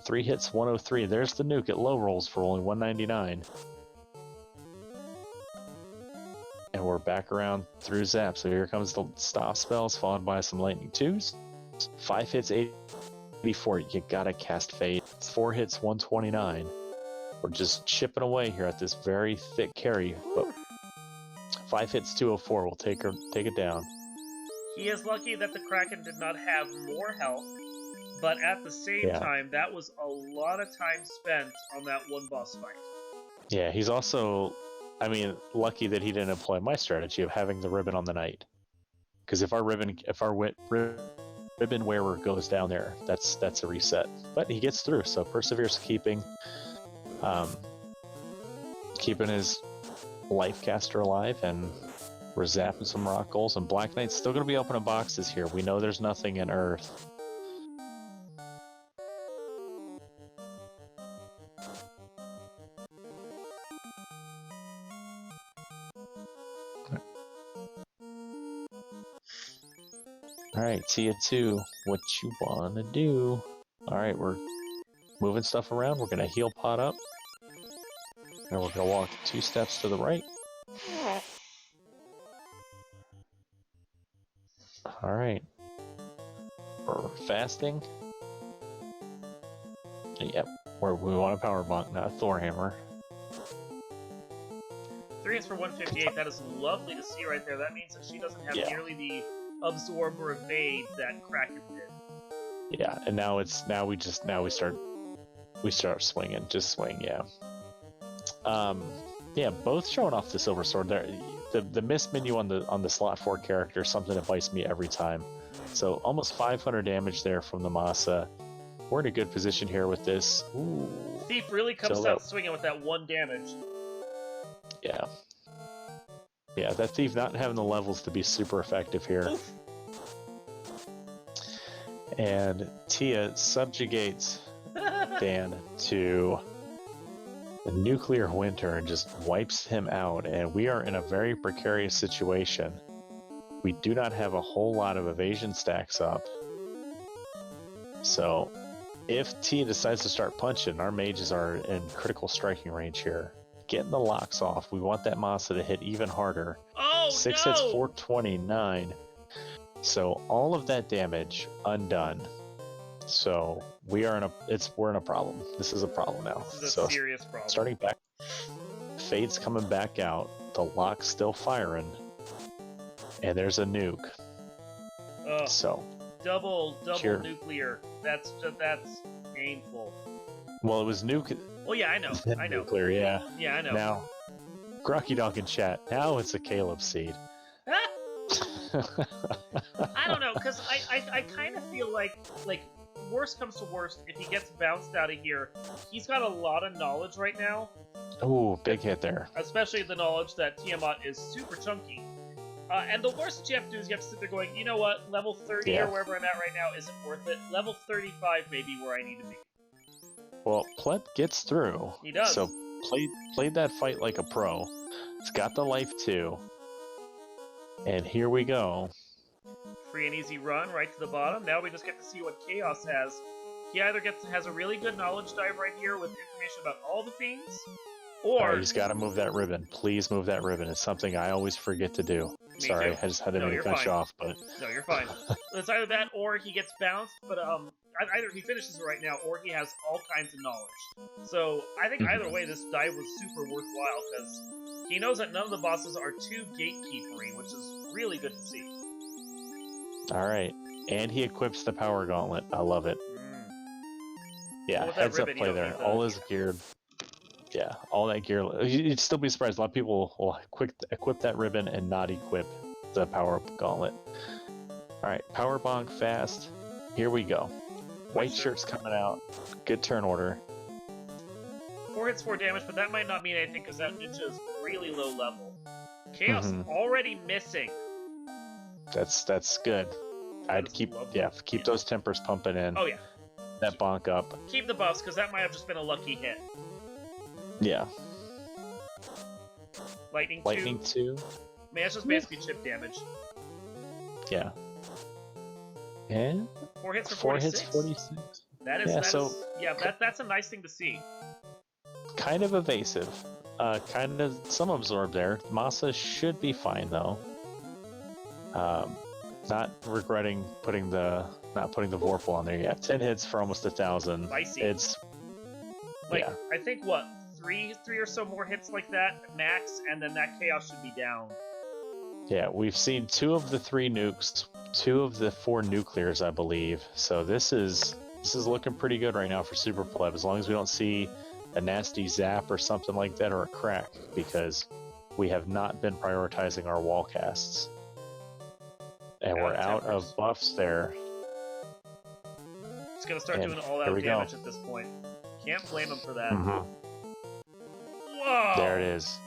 3 hits, 103. There's the nuke. It low rolls for only 199. And we're back around through Zap. So here comes the stop spells, followed by some lightning 2s. 5 hits, 84. You gotta cast Fade. 4 hits, 129. We're just chipping away here at this very thick carry. But 5 hits, 204. We'll take it down. He is lucky that the Kraken did not have more health, but at the same time, that was a lot of time spent on that one boss fight. Yeah, he's also, I mean, lucky that he didn't employ my strategy of having the ribbon on the knight. Because if our ribbon wearer goes down there, that's a reset. But he gets through, so Persevere's keeping his life caster alive, and we're zapping some rock goals, and Black Knight's still going to be opening boxes here. We know there's nothing in Earth. Alright, Tia 2, what you wanna do? Alright, we're moving stuff around. We're gonna heal pot up. And we're gonna walk 2 steps to the right. Alright. We're fasting. Yep, we want a power bonk, not a Thor hammer. 3 hits for 158. That is lovely to see right there. That means that she doesn't have nearly the absorb or evade that Kraken did. Yeah, and now we start swinging, just swing, yeah. Yeah, both showing off the silver sword there. The miss menu on the slot 4 character is something that bites me every time. So almost 500 damage there from the Masa. We're in a good position here with this. Ooh. Thief really comes out swinging with that 1 damage. Yeah. Yeah, that Thief not having the levels to be super effective here. Oof. And Tia subjugates Dan to the nuclear winter and just wipes him out. And we are in a very precarious situation. We do not have a whole lot of evasion stacks up. So if Tia decides to start punching, our mages are in critical striking range here. Getting the locks off. We want that Masa to hit even harder. Oh, 6 hits, 429. So all of that damage undone. So we're in a problem. This is a problem now. This is a serious problem. Starting back, Fade's coming back out. The lock's still firing, and there's a nuke. Ugh. So double nuclear. That's painful. Well, it was nuke. Oh yeah, I know. Nuclear, yeah. Yeah, I know. Now, Grocky Dog in chat. Now it's a Caleb seed. I don't know, because I kind of feel like worst comes to worst, if he gets bounced out of here, he's got a lot of knowledge right now. Ooh, big hit there. Especially the knowledge that Tiamat is super chunky. And the worst that you have to do is you have to sit there going, you know what, level 30 or wherever I'm at right now isn't worth it. Level 35 may be where I need to be. Well, Pleb gets through. He does. So played that fight like a pro. It's got the life too. And here we go. Free and easy run right to the bottom. Now we just get to see what Chaos has. he either has a really good knowledge dive right here with information about all the fiends, All or right, he's got to move that ribbon. Please move that ribbon. It's something I always forget to do. Me Sorry, too. I just didn't No, mean to you're cut fine. you off, but No, you're fine. It's either that or he gets bounced, but either he finishes it right now or he has all kinds of knowledge. So I think either way, this dive was super worthwhile because he knows that none of the bosses are too gatekeepery, which is really good to see. all right. And he equips the power gauntlet. I love it. Yeah, Well, with that heads up ribbon, you play don't there. need the All is geared. Yeah, all that gear. You'd still be surprised. A lot of people will equip that ribbon and not equip the power gauntlet. All right, power bonk fast. Here we go. White shirt's coming out. Good turn order. 4 hits, 4 damage, but that might not mean anything because that ninja is really low level. Chaos already missing. That's good. I'd keep those tempers pumping in. Oh yeah. That bonk up. Keep the buffs because that might have just been a lucky hit. Yeah. Lightning 2. Man, it's just basically chip damage. Yeah. And 4 hits for 4 46. hits, 46. That is, that's a nice thing to see. Kind of evasive. Kind of some absorb there. Masa should be fine though. Not regretting not putting the Vorpal on there yet. 10 hits for almost 1,000. Spicy. It's I think what, three or so more hits like that max, and then that chaos should be down. Yeah, we've seen 2 of the 3 nukes, 2 of the 4 nuclears, I believe. So this is looking pretty good right now for Super Pleb, as long as we don't see a nasty zap or something like that, or a crack, because we have not been prioritizing our wall casts. And we're out of buffs there. It's going to start doing all-out damage at this point. Can't blame him for that. Whoa! There it is.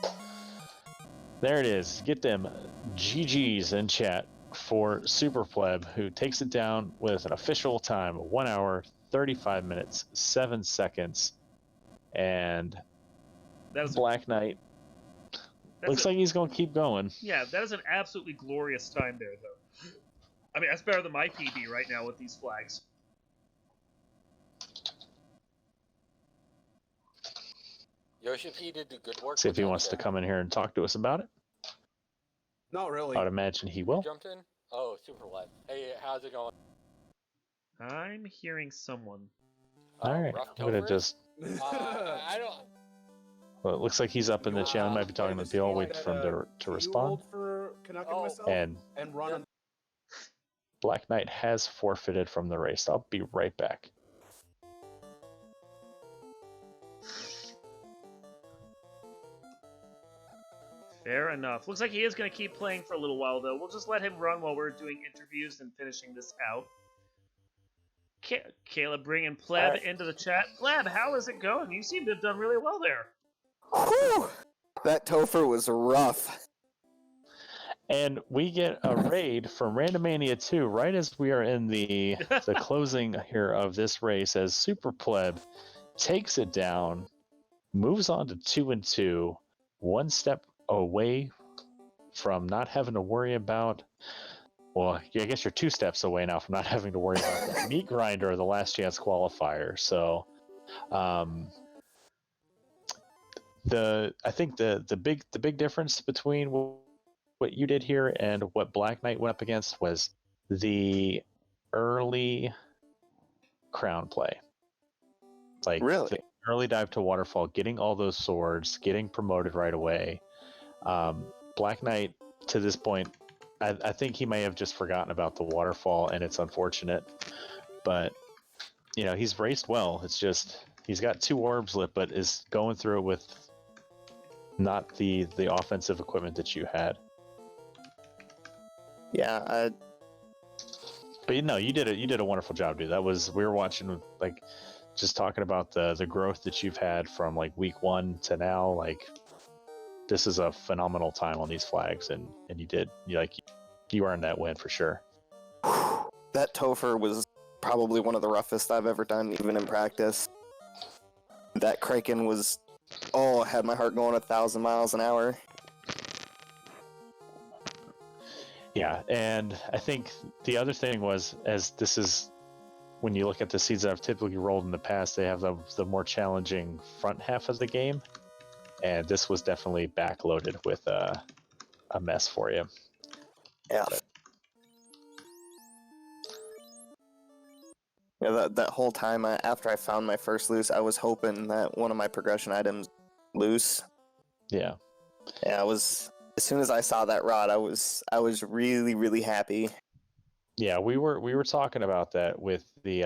There it is. Get them GGs in chat for Super Pleb, who takes it down with an official time of 1 hour, 35 minutes, 7 seconds. And Black Knight looks like he's going to keep going. Yeah, that is an absolutely glorious time there, though. I mean, that's better than my PB right now with these flags. Yoshi P did do good work. See if he wants to come in here and talk to us about it. Not really. I'd imagine he will. Jumped in? Oh, super live. Hey, how's it going? I'm hearing someone. Alright, I'm gonna just... I don't... Well, it looks like he's up in the channel. Might be talking to people. I'll wait for him to respond. And run. Black Knight has forfeited from the race. I'll be right back. Fair enough. Looks like he is going to keep playing for a little while, though. We'll just let him run while we're doing interviews and finishing this out. Caleb bringing Pleb into the chat. Pleb, how is it going? You seem to have done really well there. Whew! That Topher was rough. And we get a raid from Randomania 2 right as we are in the closing here of this race, as Super Pleb takes it down, moves on to 2-2, 1 step away from not having to worry about, well, I guess you're 2 steps away now from not having to worry about the meat grinder or the last chance qualifier. So I think the big difference between what you did here and what Black Knight went up against was the early crown play. Like really? The early dive to waterfall, getting all those swords, getting promoted right away. Black Knight, to this point, I think he may have just forgotten about the waterfall, and it's unfortunate. But, you know, he's raced well. It's just, he's got 2 orbs lit, but is going through it with not the offensive equipment that you had. Yeah, but you know, you did a wonderful job, dude. We were watching, like, just talking about the growth that you've had from like week 1 to now. Like, this is a phenomenal time on these flags, and you earned that win for sure. That Topher was probably one of the roughest I've ever done, even in practice. That Kraken was, had my heart going 1,000 miles an hour. Yeah, and I think the other thing was, as this is when you look at the seeds that I've typically rolled in the past, they have the more challenging front half of the game, and this was definitely backloaded with a mess for you. Yeah. Yeah, that whole time after I found my first loose, I was hoping that one of my progression items loose. Yeah. Yeah, as soon as I saw that rod, I was really, really happy. Yeah, we were talking about that with the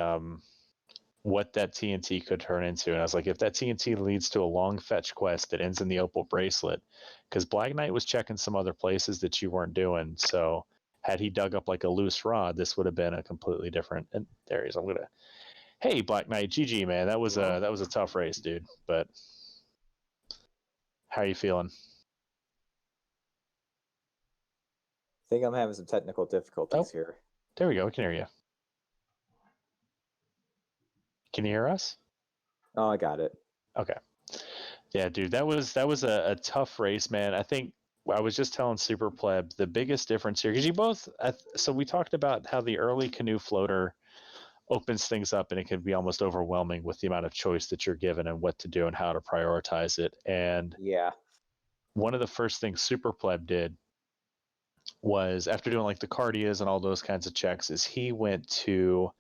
what that TNT could turn into, and I was like, if that TNT leads to a long fetch quest that ends in the opal bracelet, because Black Knight was checking some other places that you weren't doing, so had he dug up like a loose rod, this would have been a completely different. And there he is. Hey, Black Knight, GG man, that was a tough race, dude. But how are you feeling? I think I'm having some technical difficulties here. There we go. We can hear you. Can you hear us? Oh, I got it. Okay. Yeah, dude, that was a tough race, man. I think I was just telling Super Pleb the biggest difference here, because you both. So we talked about how the early canoe floater opens things up, and it can be almost overwhelming with the amount of choice that you're given and what to do and how to prioritize it. And Yeah. one of the first things Super Pleb did was, after doing like the cardias and all those kinds of checks, is he went to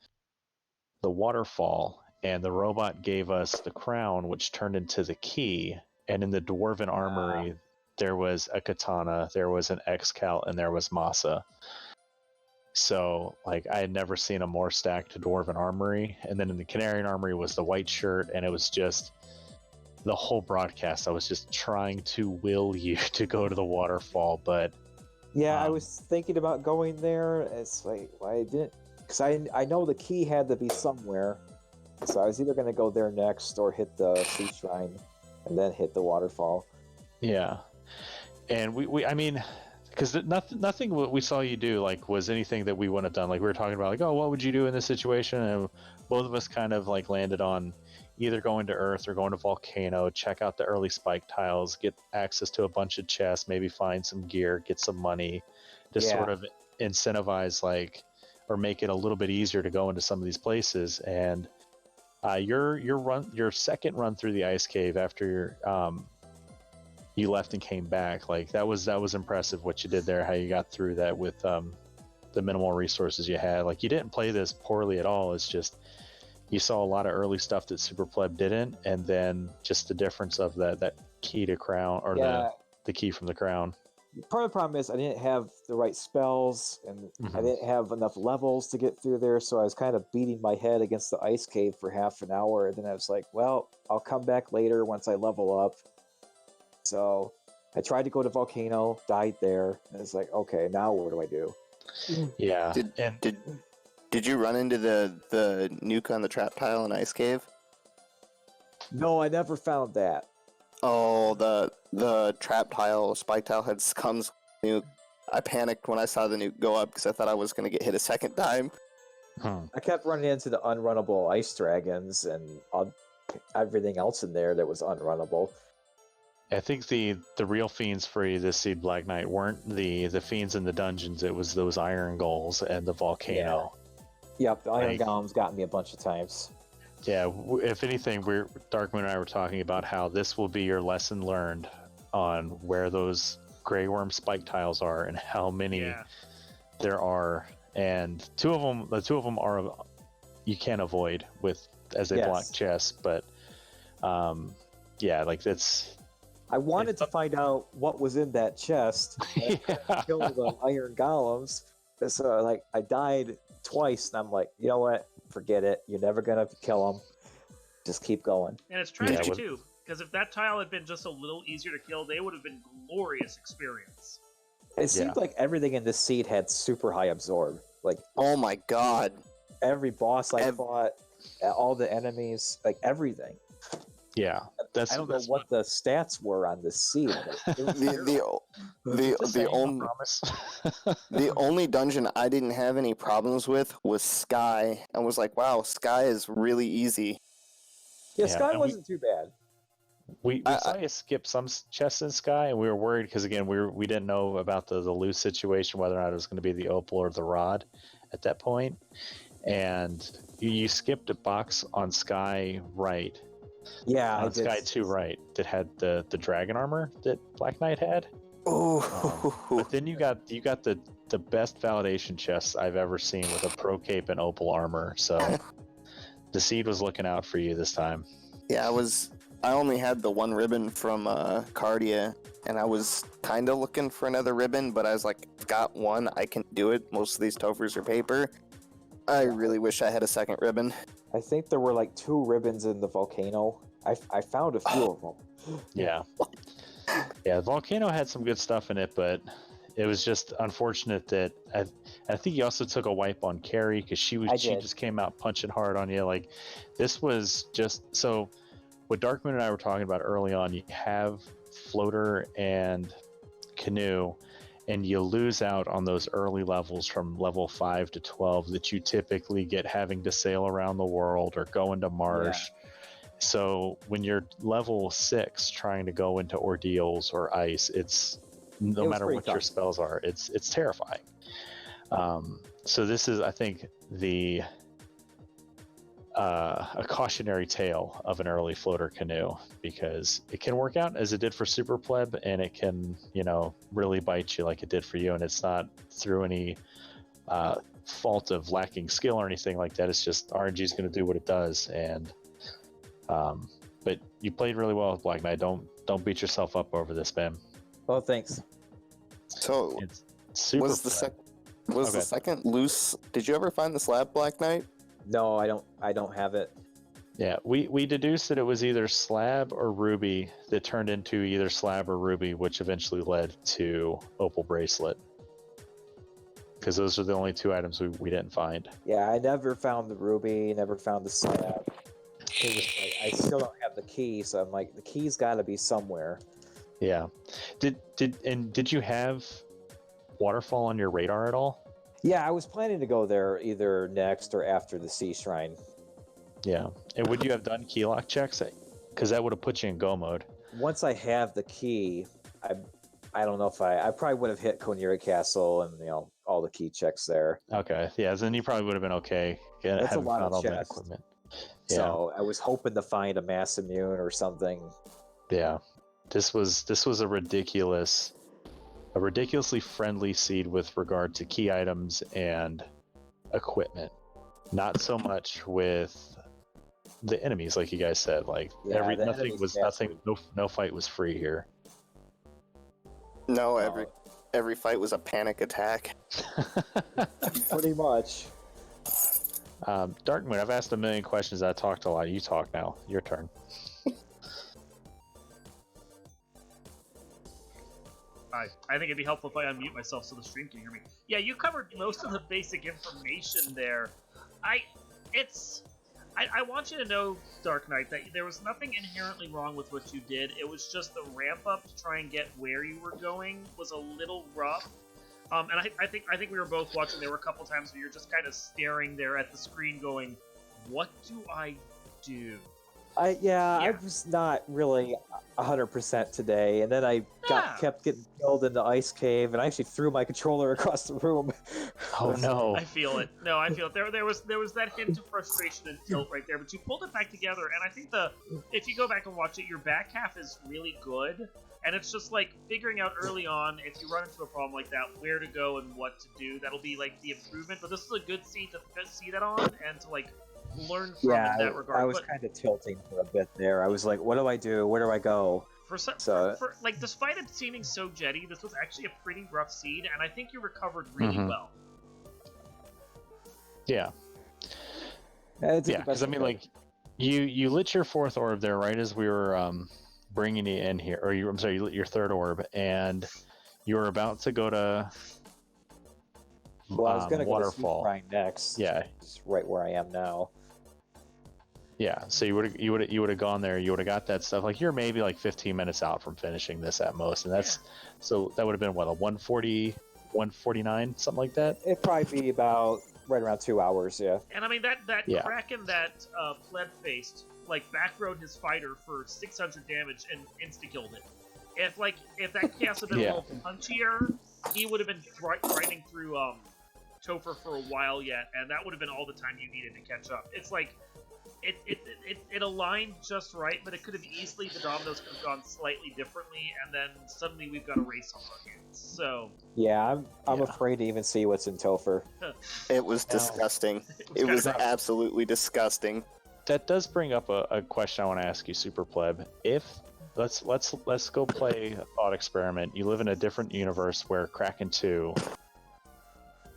the waterfall, and the robot gave us the crown, which turned into the key. And in the dwarven armory, there was a katana, there was an excal, and there was masa. So, like, I had never seen a more stacked dwarven armory. And then in the Canarian armory was the white shirt, and it was just the whole broadcast. I was just trying to will you to go to the waterfall, but Yeah, I was thinking about going there. It's like, why I didn't? Because I know the key had to be somewhere. So I was either going to go there next or hit the sea shrine and then hit the waterfall. yeah. And we I mean, because nothing what we saw you do like was anything that we wouldn't have done. Like, we were talking about, like, oh, what would you do in this situation? And both of us kind of like landed on either going to Earth or going to Volcano, check out the early spike tiles, get access to a bunch of chests, maybe find some gear, get some money, to sort of incentivize, like, or make it a little bit easier to go into some of these places. And your second run through the ice cave after you left and came back, like, that was impressive what you did there, how you got through that with the minimal resources you had. Like, you didn't play this poorly at all. It's just you saw a lot of early stuff that Super Pleb didn't, and then just the difference of that key to crown, or the key from the crown. Part of the problem is I didn't have the right spells, and I didn't have enough levels to get through there, so I was kind of beating my head against the ice cave for half an hour, and then I was like, well, I'll come back later once I level up. So I tried to go to Volcano, died there, and it's like, okay, now what do I do? Yeah. Did you run into the nuke on the trap tile in Ice Cave? No, I never found that. Oh, the trap tile, spike tile had comes nuke. I panicked when I saw the nuke go up because I thought I was going to get hit a second time. I kept running into the unrunnable ice dragons and everything else in there that was unrunnable. I think the real fiends for you this seed, Black Knight, weren't the fiends in the dungeons. It was those iron goals and the volcano. Yep, the iron golems got me a bunch of times. Yeah, if anything, Darkmoon and I were talking about how this will be your lesson learned on where those Grey Worm spike tiles are and how many there are. And the two of them are you can't avoid with as they block chests. But like that's. I wanted to find out what was in that chest. Kill the iron golems. So like I died twice, and I'm like, you know what? Forget it. You're never gonna kill them. Just keep going. And it's tragic too, because if that tile had been just a little easier to kill, they would have been glorious experience. It seemed like everything in this seed had super high absorb. Like, oh my god, every boss I fought, all the enemies, like everything. Yeah, I don't know what the stats were on this seed. the only dungeon I didn't have any problems with was Sky. I was like, wow, Sky is really easy. Yeah, Sky wasn't too bad. We saw you skip some chests in Sky, and we were worried because, again, we didn't know about the loose situation, whether or not it was going to be the opal or the rod at that point. and you skipped a box on Sky right. Yeah, I On did. Sky 2 right that had the dragon armor that Black Knight had. Oh, But then you got the best validation chests I've ever seen with a pro cape and opal armor. So the seed was looking out for you this time. yeah. I only had the one ribbon from Cardia, and I was kind of looking for another ribbon, but I was like, got one, I can do it. Most of these Tofers are paper. I really wish I had a second ribbon. I think there were like 2 ribbons in the volcano. I found a few of them. Yeah. Yeah, Volcano had some good stuff in it, but it was just unfortunate that I think you also took a wipe on Carrie because she did. just came out punching hard on you. Like this was just so. What Darkmoon and I were talking about early on, you have floater and canoe, and you lose out on those early levels from level 5 to 12 that you typically get having to sail around the world or go into marsh. Yeah. So when you're level 6 trying to go into ordeals or ice, it's no matter what your spells are, it's terrifying. So this is, I think, a cautionary tale of an early floater canoe, because it can work out as it did for Super Pleb, and it can, really bite you like it did for you, and it's not through any fault of lacking skill or anything like that. It's just RNG is going to do what it does, and but you played really well with Black Knight. Don't beat yourself up over this, man. Oh, thanks. So It's Super was the second loose? Did you ever find the slab Black Knight? No, I don't have it. Yeah, we deduced that it was either slab or ruby that turned into either slab or ruby, which eventually led to opal bracelet. Because those are the only 2 items we didn't find. Yeah, I never found the ruby, never found the slab. It was like, I still don't have the key, so I'm like, the key's got to be somewhere. Yeah. Did you have waterfall on your radar at all? Yeah, I was planning to go there either next or after the Sea Shrine. Yeah. And would you have done key lock checks? Because that would have put you in go mode. Once I have the key, I don't know if I probably would have hit Konira Castle and all the key checks there. Okay. Yeah, then you probably would have been okay. That's a lot of that chests. equipment. Yeah. So I was hoping to find a mass immune or something. Yeah. This was a ridiculously friendly seed with regard to key items and equipment. Not so much with the enemies, like you guys said. Like no fight was free here. No, every fight was a panic attack. Pretty much. Darkmoon, I've asked a million questions. I talked a lot. You talk now. Your turn. I think it'd be helpful if I unmute myself so the stream can hear me. Yeah, you covered most of the basic information there. I want you to know, Dark Knight, that there was nothing inherently wrong with what you did. It was just the ramp up to try and get where you were going was a little rough. And I think we were both watching. There were a couple times where you're just kind of staring there at the screen, going, "What do I do?" I was not really 100% today, and then I kept getting killed in the ice cave, and I actually threw my controller across the room. Oh no! I feel it. No, I feel it. There was that hint of frustration and tilt right there, but you pulled it back together, and I think if you go back and watch it, your back half is really good, and it's just like figuring out early on if you run into a problem like that, where to go and what to do. That'll be like the improvement. But this is a good seed to see that on and to like learn from in that regard. I was kind of tilting for a bit there. I was like, what do I do? Where do I go? For despite it seeming so jetty, this was actually a pretty rough seed, and I think you recovered really well. Yeah. Because I mean, like, you lit your 4th orb there right as we were bringing you in here, or you lit your 3rd orb, and you were about to go to. Well, I was going to go to Sea Waterfall next. Yeah, it's right where I am now. Yeah, so you would have gone there. You would have got that stuff. Like you're maybe like 15 minutes out from finishing this at most, and that's so that would have been what, a 140, 149, something like that. It'd probably be about right around 2 hours. Yeah. And I mean that Kraken that pleb faced like backroad his fighter for 600 damage and insta killed it. If that chaos had been a little punchier, he would have been grinding through Topher for a while yet, and that would have been all the time you needed to catch up. It's like it aligned just right, but it could have easily, the dominoes could have gone slightly differently, and then suddenly we've got a race on our hands. So Yeah, I'm afraid to even see what's in Topher. It was disgusting. It was absolutely disgusting. That does bring up a question I want to ask you, Super Pleb. If let's go play a thought experiment. You live in a different universe where Kraken 2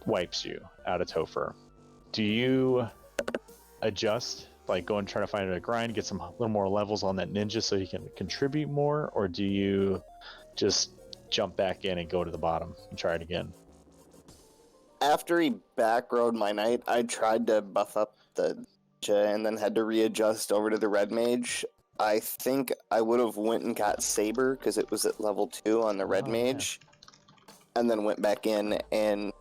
wipes you out of Topher. Do you adjust, like go and try to find a grind, get some little more levels on that ninja so he can contribute more, or do you just jump back in and go to the bottom and try it again? After he backrode my knight, I tried to buff up the ninja and then had to readjust over to the red mage. I think I would have went and got Saber because it was at level 2 on the red mage, and then went back in and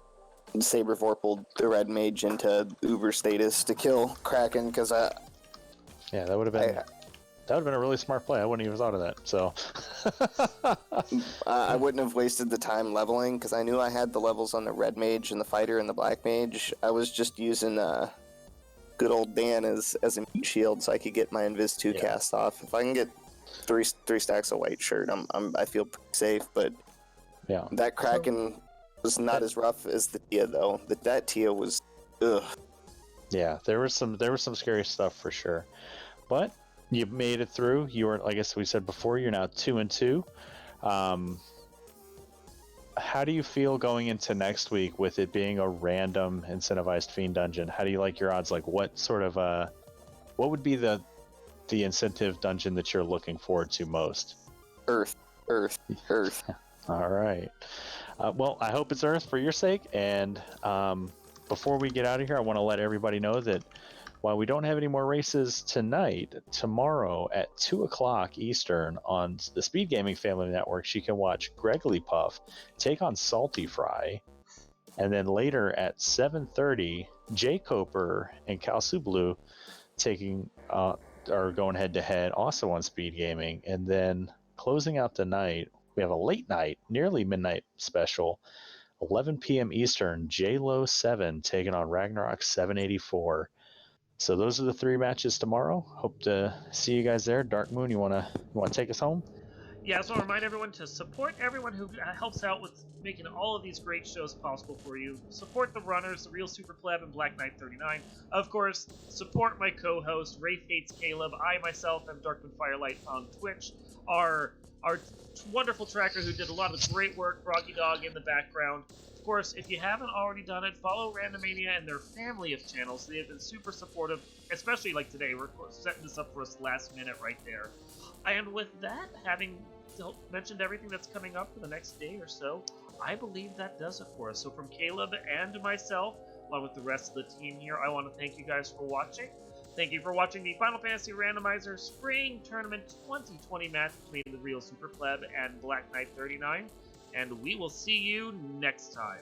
Saber Vorpaled the red mage into Uber status to kill Kraken because that would have been a really smart play. I wouldn't even thought of that. So I wouldn't have wasted the time leveling because I knew I had the levels on the red mage and the fighter and the black mage. I was just using good old Dan as a meat shield so I could get my Invis 2 cast off. If I can get three stacks of white shirt, I feel pretty safe. But that Kraken was not as rough as the Tia though. That Tia was ugh. Yeah, there was some scary stuff for sure, but you made it through. You were, like I guess we said before, you're now 2-2. How do you feel going into next week with it being a random incentivized fiend dungeon? How do you like your odds? Like what sort of what would be the incentive dungeon that you're looking forward to most? Earth. All right. Well, I hope it's Earth for your sake. And before we get out of here, I want to let everybody know that while we don't have any more races tonight, tomorrow at 2 o'clock Eastern on the Speed Gaming Family Network, you can watch Gregory Puff take on Salty Fry. And then later at 7:30, Jay Coper and Cal Sublu are going head to head also on Speed Gaming. And then closing out the night, we have a late night, nearly midnight special, 11 p.m. Eastern, J-Lo 7 taking on Ragnarok 784. So those are the 3 matches tomorrow. Hope to see you guys there. Dark Moon, you wanna take us home? Yeah, so I remind everyone to support everyone who helps out with making all of these great shows possible for you. Support the runners, TheRealSuperPleb and Blackknight39. Of course, support my co-host, Wraith Hates Caleb. I myself am Darkmoon Firelight on Twitch. Our wonderful tracker who did a lot of great work, Froggy Dog in the background. Of course, if you haven't already done it, follow Randomania and their family of channels. They have been super supportive, especially like today. We're setting this up for us last minute right there. And with that, having mentioned everything that's coming up for the next day or so, I believe that does it for us. So from Caleb and myself, along with the rest of the team here, I want to thank you guys for watching. Thank you for watching the Final Fantasy Randomizer Spring Tournament 2020 match between TheRealSuperPleb and Blackknight39, and we will see you next time.